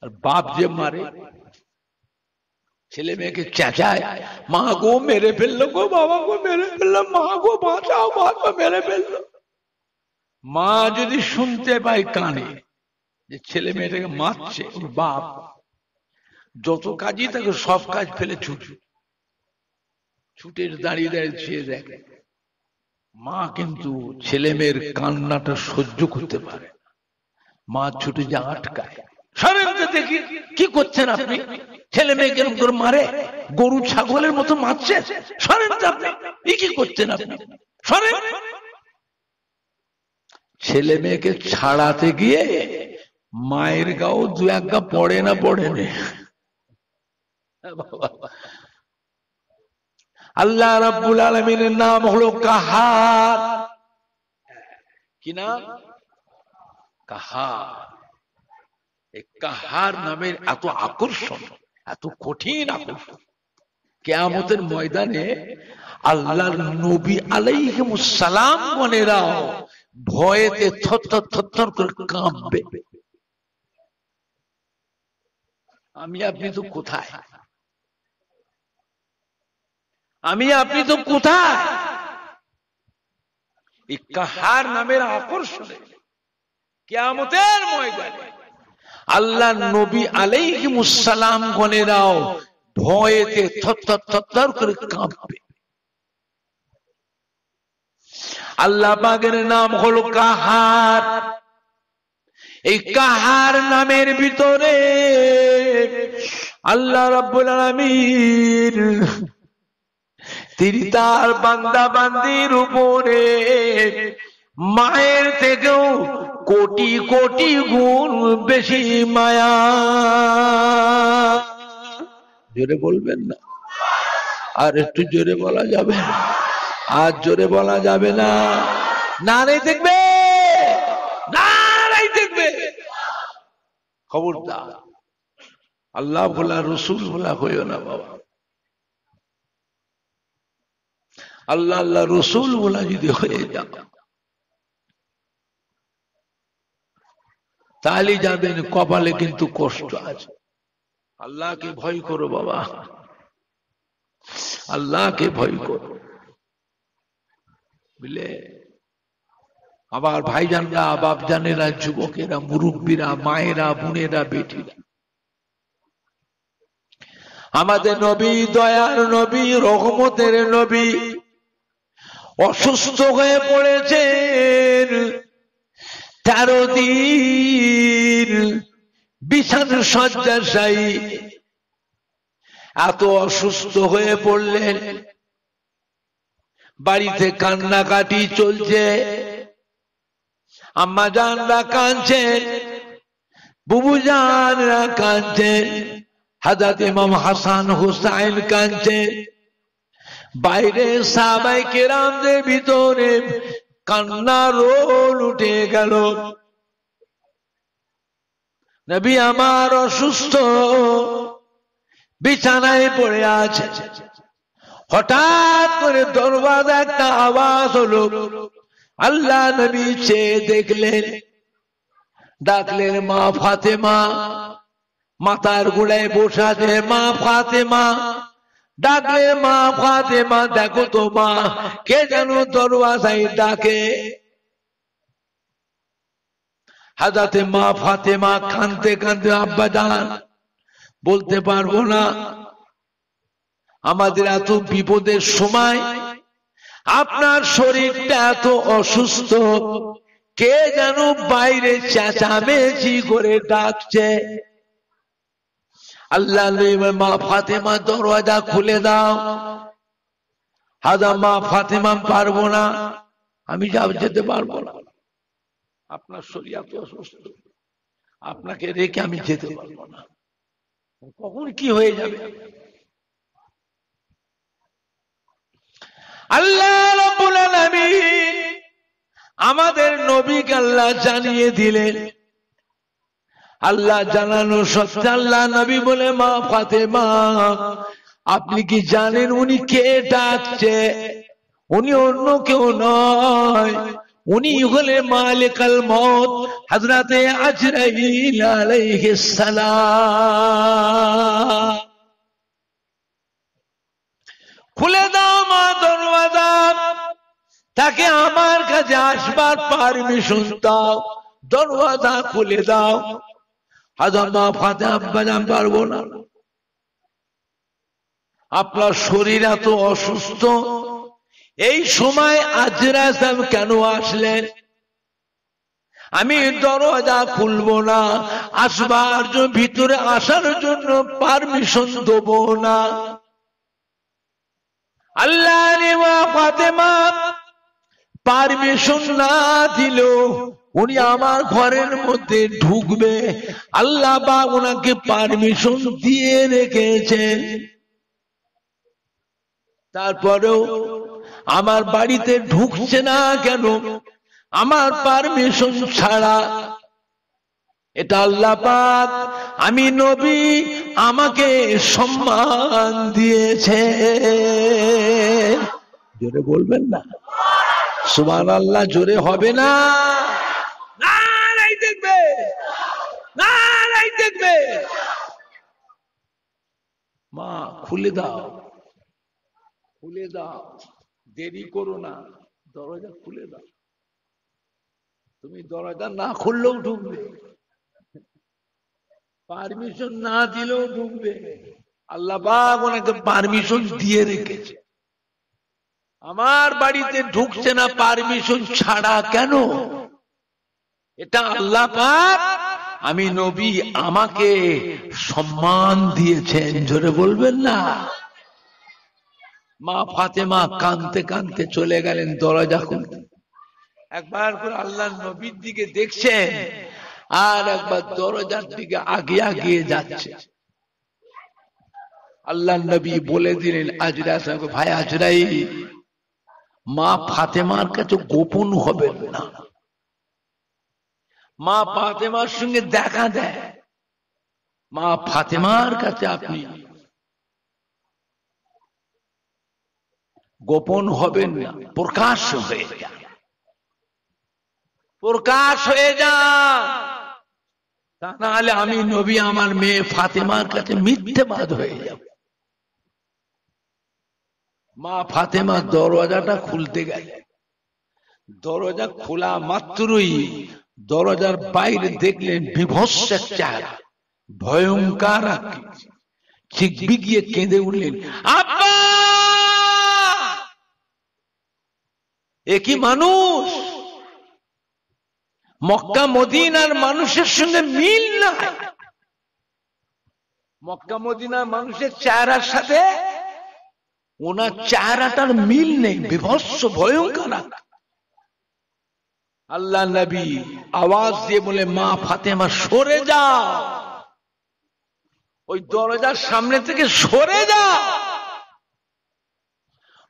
আর বাপ যে মারে ছেলে মেয়েকে চেঁচায়, মা গো মেরে ফেললো গো, বাবা গো মেরে ফেললো, মা গো বাঁচাও, বাবা মেরে ফেললো। মা যদি শুনতে পায় কানে যে ছেলে মেয়েটাকে মারছে, ওর বাপ যত কাজই থাকে সব কাজ ফেলে ছুটে দাঁড়িয়ে দাঁড়িয়ে দেখে। মা কিন্তু ছেলে মেয়ের কান্নাটা সহ্য করতে পারে, মা ছুটে যা আটকায়, দেখি কি করছেন আপনি, ছেলে মেয়ে কেরম করে মারে, গরু ছাগলের মতো মারছে, সরেন আপনি, কি করছেন আপনি, সরেন। ছেলে মেয়েকে ছাড়াতে গিয়ে মায়ের গাও দু এক গা পড়ে না পড়ে নে। আল্লাহ রাব্বুল আলামিনের নাম হলো কাহার। কি নাম? কাহার। এই কাহার নামের এত আকর্ষণ, এত কঠিন আকর্ষণ, কিয়ামতের ময়দানে আল্লাহর নবী আলাইহিমুস সালাম গণেরাও ভয়েতে থরথর থরথর করে কাঁপবে। আমি আপনি তো কোথায়? আমি আপনি তো কোথায়? এই কাহার নামের আকর্ষণে কিয়ামতের ময়দানে আল্লাহর নবী আলাইহিমুস সালাম গণেরাও ভয়েতে থরথর থরথর করে কাঁপবে। আল্লাহ পাকের নাম হলো কাহার। এই কাহার নামের ভিতরে আল্লাহ রাব্বুল আলামিন তিনি তার বান্দা বান্দির উপরে মায়ের থেকেও কোটি কোটি গুণ বেশি মায়া। জোরে বলবেন না? আর একটু জোরে বলা যাবে না? আর জোরে বলা যাবে না? নারে দেখবে, নারাই দেখবে। খবরদার আল্লাহ বলা রসুল বলা হইও না বাবা। আল্লাহ আল্লাহ রসুল বলা যদি হয়ে যাও, তাহলে যাবেন কপালে কিন্তু কষ্ট আছে। আল্লাহকে ভয় করো বাবা, আল্লাহকে ভয় করো, বুঝলে। আবার ভাইজানরা, বাপজানেরা, যুবকেরা, মুরব্বীরা, মায়েরা, বোনেরা, বেটিরা, আমাদের নবী, দয়ার নবী, রহমতের নবী অসুস্থ হয়ে পড়েছেন। 13 দিন বিছানা শয্যাশায়ী, এত অসুস্থ হয়ে পড়লেন। বাড়িতে কান্নাকাটি চলছে, আম্মা জানরা কাঁদছেন, বুবু জানরা কাঁদছেন, হযরত ইমাম হাসান হুসাইন কাঁদছেন। বাইরে সাহাবায়ে কেরামদের ভিতরে কান্নার রোল উঠে গেল। নবী আমার অসুস্থ, বিছানায় পড়ে আছে। হঠাৎ করে দরওয়াজা একটা আওয়াজ হলো। আল্লাহ নবী চেয়ে দেখলেন, ডাকলেন মা ফাতেমা। মাথার গোড়ায় বসে আছে মা ফাতেমা। ডাকলেন মা ফাতেমা, দেখো তো মা, কে যেন দরওয়াজায় ডাকে। হযরত মা ফাতেমা কাঁদতে কাঁদতে, আব্বা জান বলতে পারবো না, আমাদের এত বিপদের সময় আপনার শরীরটা এত অসুস্থ, কে যেন বাইরে চেঁচামেচি করে ডাকছে। আল্লাহ মা ফাতেমা দরওয়াজা খুলে দাও। হাজা মা ফাতেমা, পারবো না, আমি যেতে পারবো না, আপনার শরীর এত অসুস্থ, আপনাকে রেখে আমি যেতে পারবো না, কখন কি হয়ে যাবে। আল্লাহ রাব্বুল আলামিন আমাদের নবীকে আল্লাহ জানিয়ে দিলেন। আল্লাহ জানানো সত্ত্বে আল্লাহ নবী বলে, মা ফাতেমা আপনি কি জানেন উনি কে ডাকছে? উনি অন্য কেউ নয়, উনি হলে মালিকাল মউত হযরতে আজরাইল আলাইহিস সালাম। খুলে দাও মা দরওয়াজা, তাকে আমার কাছে আসবার পারমিশন দাও, দরওয়াজা খুলে দাও। হাজার মা ফাতেমা, আব্বা জান পারবো না, আপনার শরীর এত অসুস্থ, এই সময় আজরাইল সাহেব কেন আসলেন? আমি দরওয়াজা খুলবো না, আসবার জন্য, ভিতরে আসার জন্য পারমিশন দেবো না। আল্লাহ মা ফাতেমা পারমিশন না দিল, উনি আমার ঘরের মধ্যে ঢুকবে, আল্লাহ বা ওনাকে পারমিশন দিয়ে রেখেছেন। তারপরেও আমার বাড়িতে ঢুকছে না কেন? আমার পারমিশন ছাড়া। এটা আল্লাহ পাক, আমি নবী, আমাকে সম্মান দিয়েছে। জোরে বলবেন না সুবহানাল্লাহ? জোরে হবে না? নারায়ে তাকবীর, নারায়ে তাকবীর। মা খুলে দাও, খুলে দাও, দেরি করো না, দরজা খুলে দাও। তুমি দরজা না খুললেও ঢুকবে, পারমিশন না দিলেও ঢুকবে। আল্লাহ পাক ওনাকে পারমিশন দিয়ে রেখেছে। আমার বাড়িতে ঢুকছে না পারমিশন ছাড়া কেন? এটা আল্লাহ পাক, আমি নবী, আমাকে সম্মান দিয়েছেন। জোরে বলবেন না? মা ফাতেমা কাঁদতে কাঁদতে চলে গেলেন দরজা খুলতে। একবার করে আল্লাহর নবীর দিকে দেখছেন, আর একবার দরজার দিকে আগিয়ে আগিয়ে যাচ্ছে। আল্লাহর নবী বলে দিলেন আজরাইল সাহেব, ভাই আজরাইল, মা ফাতেমার কাছে গোপন হবেন না, মা ফাতেমার সঙ্গে দেখা দেয়, মা ফাতেমার কাছে আপনি গোপন হবেন না, প্রকাশ হয়ে যান, প্রকাশ হয়ে যান। তা নাহলে আমি নবী আমার মেয়ে ফাতেমার কাছে মিথ্যেবাদ হয়ে যাব। মা ফাতেমা দরজাটা খুলতে গেলে, দরজা খোলা মাত্রই দরজার বাইরে দেখলেন বিভৎস চেহারা, ভয়ঙ্কর আকৃতি। চিৎবিকিয়ে কেঁদে উঠলেন, আব্বা! এ কি মানুষ? মক্কা মদিনার মানুষের সঙ্গে মিল নাই। মক্কা মদিনার মানুষের চেহারার সাথে ওনার চেহারাটার মিল নেই, বিভৎস ভয়ঙ্কর। আল্লাহ নবী আওয়াজ দিয়ে বলে, মা ফাতেমা সরে যাও, ওই দরজার সামনে থেকে সরে যাও।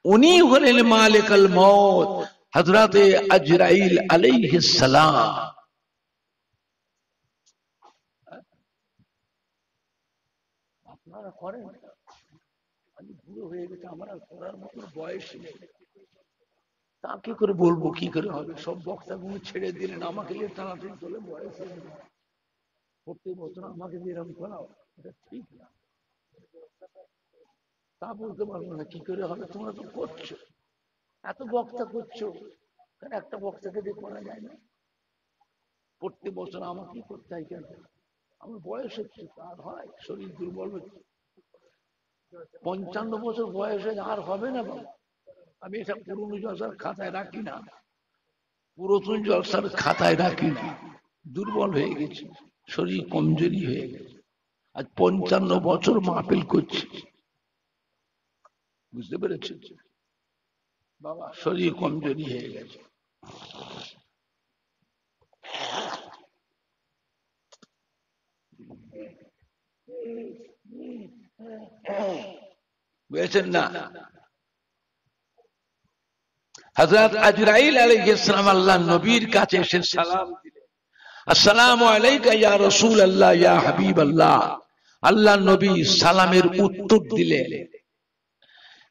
উনি হলেন মালিকুল মউত, হযরত আজরাইল আলাইহিস সালাম। আপনারা করেন? আমি বুড়ো হয়ে গেছে, আমার আর করার মতো বয়স নেই। তা কি করে বলবো, কি করে হবে? সব বক্তাগুলো ছেড়ে দিলেন, আমাকে নিয়ে টানাটানি চলে, বয়স হয়ে গেছে। প্রত্যেক বছর আমাকে দিয়ে এরকম করাও, এটা ঠিক না। তা বলতে পারবো না, কি করে হবে? তোমরা তো করছো, এত বক্তা করছো, কারণ একটা বক্তাকে দিয়ে করা যায় না। প্রত্যেক বছর আমাকে করতে হয় কেন? আমার বয়স হচ্ছে, তার হয়, শরীর দুর্বল হচ্ছে। 55 বছর বয়সে আর হবে না বাবা। আমি এটা পুরনো জলসার খাতায় রাখি না, পুরাতন জলসার খাতায় রাখি না। দুর্বল হয়ে গেছি, শরীর কমজোরি হয়ে গেছে। আজ 55 বছর মাহফিল করছি, বুঝতে পেরেছি বাবা, শরীর কমজোরি হয়ে গেছে। বুঝেছেন না? হযরত আজরাইল আলাইহিস সালাম আল্লাহ নবীর কাছে এসে সালাম দিলেন, আসসালামু আলাইকা ইয়া রাসূলুল্লাহ ইয়া হাবিবাল্লাহ। আল্লাহ নবী সালামের উত্তর দিলেন।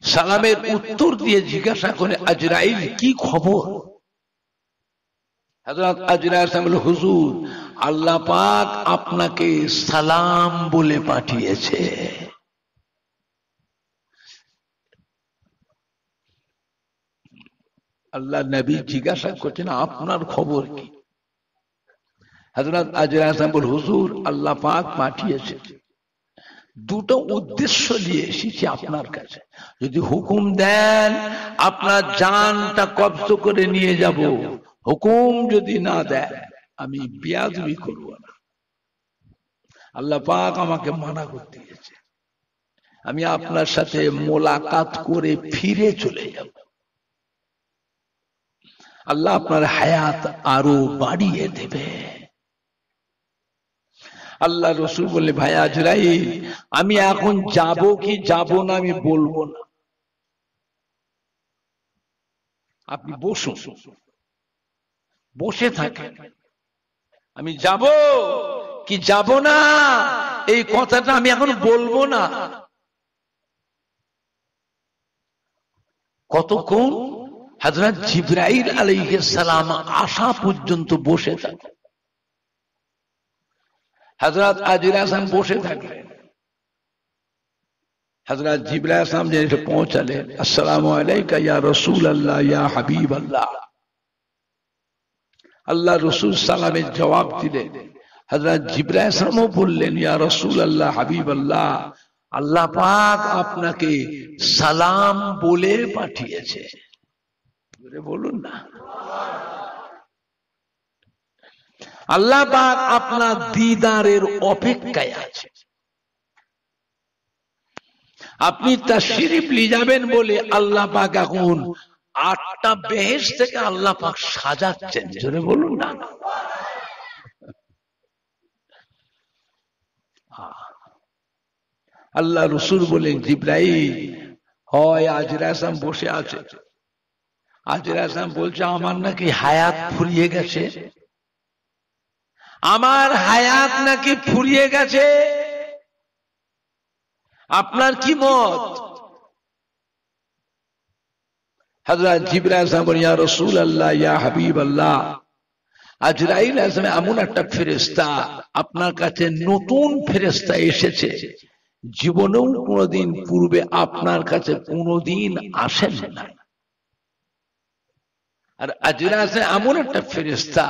সালামের উত্তর দিয়ে জিজ্ঞাসা করে, আজরাইল কি খবর? হযরত আজরাইল বলল, হুজুর, আল্লাহ পাক আপনাকে সালাম বলে পাঠিয়েছে। আল্লাহ নবী জিজ্ঞাসা করছেন, আপনার খবর কি? হযরত আজরাইল বলল, হুজুর, আল্লাহ পাক পাঠিয়েছে, দুটো উদ্দেশ্য নিয়ে এসেছি আপনার কাছে। যদি হুকুম দেন আপনার জানটা কবজ করে নিয়ে যাব, হুকুম যদি না দেন আমি বেয়াদবি করব না। আল্লাহ পাক আমাকে মানা করতে গেছে, আমি আপনার সাথে মোলাকাত করে ফিরে চলে যাব। আল্লাহ আপনার হায়াত আরো বাড়িয়ে দেবে। আল্লাহ রসুল বললে, ভাই আজরাইল, আমি এখন যাব কি যাব না আমি বলবো না, আপনি বসুন, বসে থাকেন। আমি যাব কি যাব না এই কথাটা আমি এখন বলবো না। কতক্ষণ? হযরত জিবরাইল আলাইহিস সালাম আসা পর্যন্ত বসে থাকে। হযরত আজরাইল বসে থাকলেন। হযরত জিবরাইল যে এসে পৌঁছালেন, আসসালামু আলাইকা ইয়া রাসূলুল্লাহ ইয়া হাবিবাল্লাহ। আল্লাহ রসুল সালামের জবাব দিলেন। হযরত জিবরাইল বললেন, ইয়া রাসূলুল্লাহ হাবিবাল্লাহ, আল্লাহ পাক আপনাকে সালাম বলে পাঠিয়েছে। বলুন না, আল্লাহ পাক আপনার দিদারের অপেক্ষায় আছে। আপনি তাশরীফ নিয়ে যাবেন বলে আল্লাহ পাক এখন 8টা বেহেশত থেকে আল্লাহ পাক সাজাচ্ছেন। জোরে বলুন না। আল্লাহ রসুল বলেন, জিবরাইল, হয় আজরাইল বসে আছে। আজরাইল বলছে, আমার নাকি হায়াত ফুরিয়ে গেছে, আমার হায়াত নাকি ফুরিয়ে গেছে, আপনার কি মত? হযরত জিবরাইল আলাইহিস সালাম বলেন, ইয়া রাসূলুল্লাহ, ইয়া হাবিবাল্লাহ, আজরাইল আলাইহিস সালাম এমন একটা ফেরেশতা, আপনার কাছে নতুন ফেরেশতা এসেছে, জীবনেও কোনোদিন পূর্বে আপনার কাছে কোনোদিন আসেন না। আর আজরাইল আলাইহিস সালাম এমন একটা ফেরেশতা,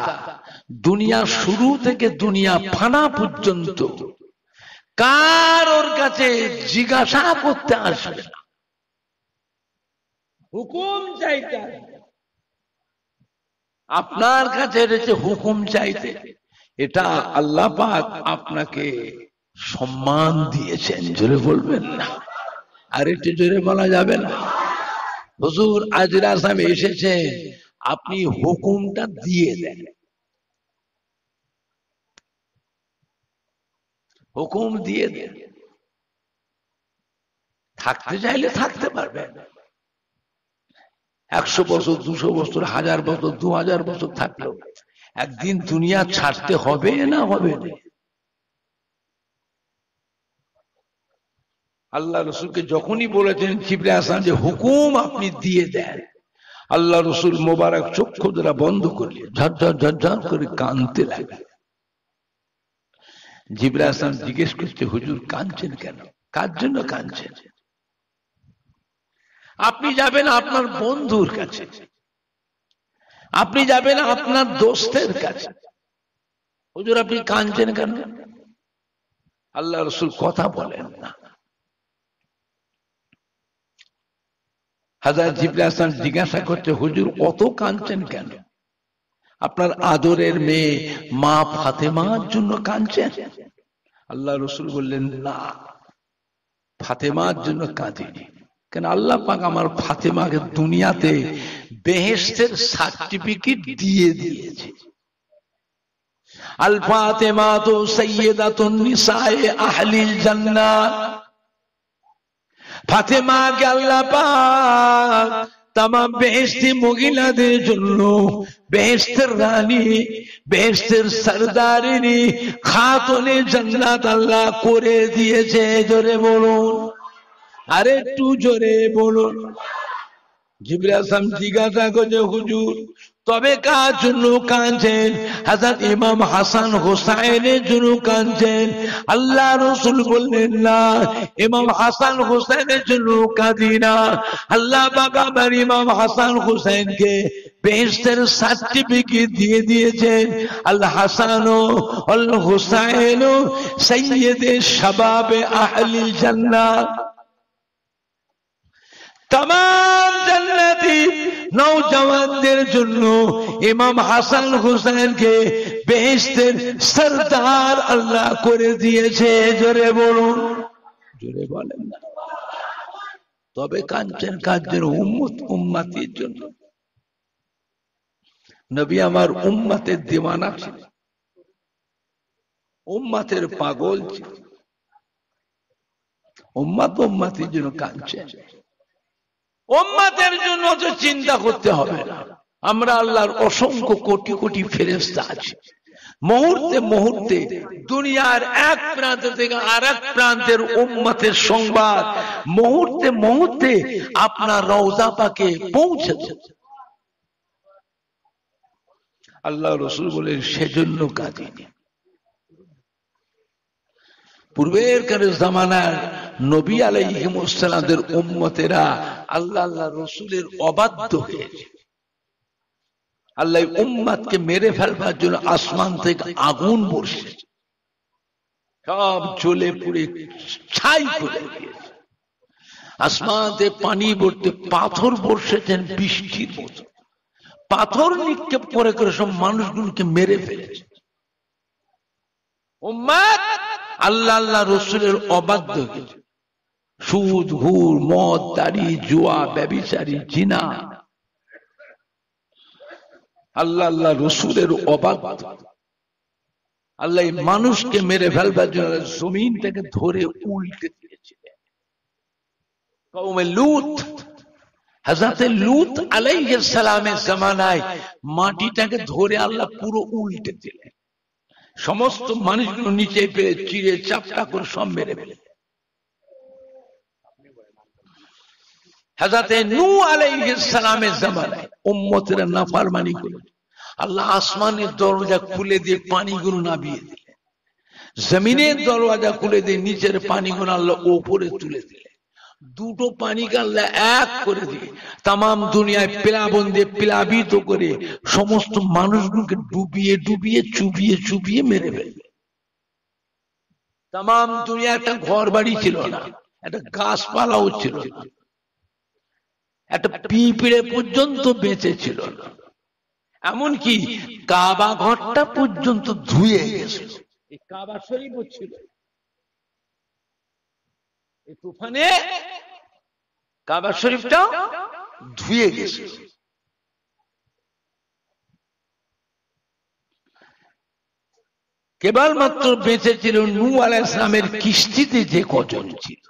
দুনিয়া শুরু থেকে দুনিয়া ফানা পর্যন্ত কারোর কাছে জিজ্ঞাসা করতে আসবে না, হুকুম চাইতে আসবে। আপনার কাছে এসেছে হুকুম চাইতে। এটা আল্লাহ পাক আপনাকে সম্মান দিয়েছেন, জোরে বলবেন না? আর একটু জোরে বলা যাবে না? হুজুর আজরাইল সাহেব এসেছেন, আপনি হুকুমটা দিয়ে দেন, হুকুম দিয়ে দেন। থাকতে চাইলে থাকতে পারবেন, 100 বছর, 200 বছর, 1000 বছর, 2000 বছর থাকলেও একদিন দুনিয়া ছাড়তে হবে না হবে না? আল্লাহ রসুলকে যখনই বলেছেন জিবরাইল আলাইহিস সালাম যে হুকুম আপনি দিয়ে দেন, আল্লাহ রসুল মোবারক চক্ষু দ্বারা বন্ধ করলেন, ঝরঝর ঝরঝর করে কাঁদতে লাগলেন। জিবরাইল আলাইহিস সালাম জিজ্ঞেস করছে, হুজুর কাঁদছেন কেন? কার জন্য কাঁদছেন? আপনি যাবেন আপনার বন্ধুর কাছে, আপনি যাবেন আপনার দোস্তের কাছে, হুজুর আপনি কাঁদছেন কেন? আল্লাহ রসুল কথা বলেন না। হযরত জিবরাইল আলাইহিস সালাম জিজ্ঞাসা করছে, হুজুর অত কাঁদছেন কেন? আপনার আদরের মেয়ে মা ফাতেমার জন্য কাঁদছেন? আল্লাহ রসুল বললেন, না, ফাতেমার জন্য কাঁদিনি। কেন? আল্লাহ পাক আমার ফাতেমাকে দুনিয়াতে বেহেশতের সার্টিফিকেট দিয়ে দিয়েছে। আল ফাতেমাতু সাইয়্যিদাতুন নিসায়ে আহলিল জান্নাত। ফাতেমাকে আল্লাহ পাক তামাম বেহেশতি মহিলাদের জন্য বেহেশতের রানী, বেহেশতের সরদারিনী, খাতুনে জান্নাত আল্লাহ করে দিয়েছে। জোরে বলুন, আরে একটু জোরে বলুন। জিবরাইল আলাইহিস সালাম জিজ্ঞাসা করছে, হুজুর তবে কার জন্য কাঁদছেন? হযরত ইমাম হাসান হোসাইনের জন্য কাঁদছেন। আল্লাহ রাসূল বললেন, না, ইমাম হাসান হোসেনের জন্য কাঁদি না। আল্লাহ পাক আমার ইমাম হাসান হোসেনকে বেহেশতের সার্টিফিকেট দিয়ে দিয়েছেন। আল হাসান ওয়াল হুসাইন সাইয়্যিদে শাবাবে আহলিল জান্নাত। तमाम জান্নাতি নওজওয়ানদের জন্য ইমাম হাসান হোসেনকে বেহেশতের সরদার আল্লাহ করে দিয়েছে। জোরে বলুন, জোরে বলেন না। তবে কাঁদছেন কাঁদছেন উম্মত উম্মতির জন্য। নবী আমার উম্মতের দিওয়ানা ছিল, উম্মতের পাগল ছিল। উম্মত উম্মতির জন্য কাঁদছেন, উম্মতের জন্য তো চিন্তা করতে হবে না। আমরা আল্লাহর অসংখ্য কোটি কোটি ফেরেশতা আছে, মুহূর্তে মুহূর্তে দুনিয়ার এক প্রান্ত থেকে আরেক প্রান্তের উম্মতের সংবাদ মুহূর্তে মুহূর্তে আপনার রওজা পাকে পৌঁছে দেয়। আল্লাহ রাসূল বলেন, সেজন্য কাঁদিনি। পূর্বের কালের জামানার নবী আলাইহিস সালামের উম্মতেরা আল্লাহ রাসূলের অবাধ্য হয়েছে। আল্লাহ উম্মতকে মেরে ফেলবার জন্য আসমান থেকে আগুন বর্ষিয়েছে, সব জ্বলে পুড়ে ছাই করে দিয়েছে। আসমান থেকে পানি পড়তে পাথর বর্ষেছেন বৃষ্টির মতো, পাথর নিক্ষেপ করে করে সব মানুষগুলোকে মেরে ফেলেছে। উম্মত আল্লাহ রাসূলের অবাধ্য হয়েছে। সুদ, ঘুর, মদ, দাড়ি, জুয়া, ব্যভিচারী, জিনা, আল্লাহ রাসূলের অবাধ্য। আল্লাহ মানুষকে মেরে ফেলবার জন্য জমিনটাকে ধরে উল্টে দিয়েছিলেন। কওমে লূত, হযরত লূত আলাইহিস সালামের জামানায় মাটিটাকে ধরে আল্লাহ পুরো উল্টে দিলেন, সমস্ত মানুষগুলো নিচে পেয়ে চিড়ে চাপটা করে সব মেরে ফেলে। হযরতে নূহ আলাইহিস সালামের জামানায় উম্মতেরা নাফরমানি করে আল্লাহ আসমানের দরজা খুলে দিয়ে পানিগুলো নামিয়ে দিলেন, জমিনের দরজা খুলে দিয়ে নিচের পানিগুলো আল্লাহ উপরে তুলে দিলেন, দুটো পানিকে আল্লাহ এক করে দিয়ে তাম দুনিয়ায় প্লাবন দিয়ে প্লাবিত করে সমস্ত মানুষগুলোকে ডুবিয়ে ডুবিয়ে চুবিয়ে চুবিয়ে মেরে ফেলবে। তাম দুনিয়া একটা ঘর বাড়ি ছিল না, একটা গাছপালাও ছিল না, একটা পিঁপড়ে পর্যন্ত বেঁচে ছিল না, এমনকি কাবা ঘরটা পর্যন্ত ধুয়ে গেছে। এই কাবা শরীফও ছিল, এই তুফানে কাবা শরীফটা ধুয়ে গেছে। কেবলমাত্র বেঁচে ছিল নূহ আলাইহিস সালামের কিস্তিতে যে কজন ছিল।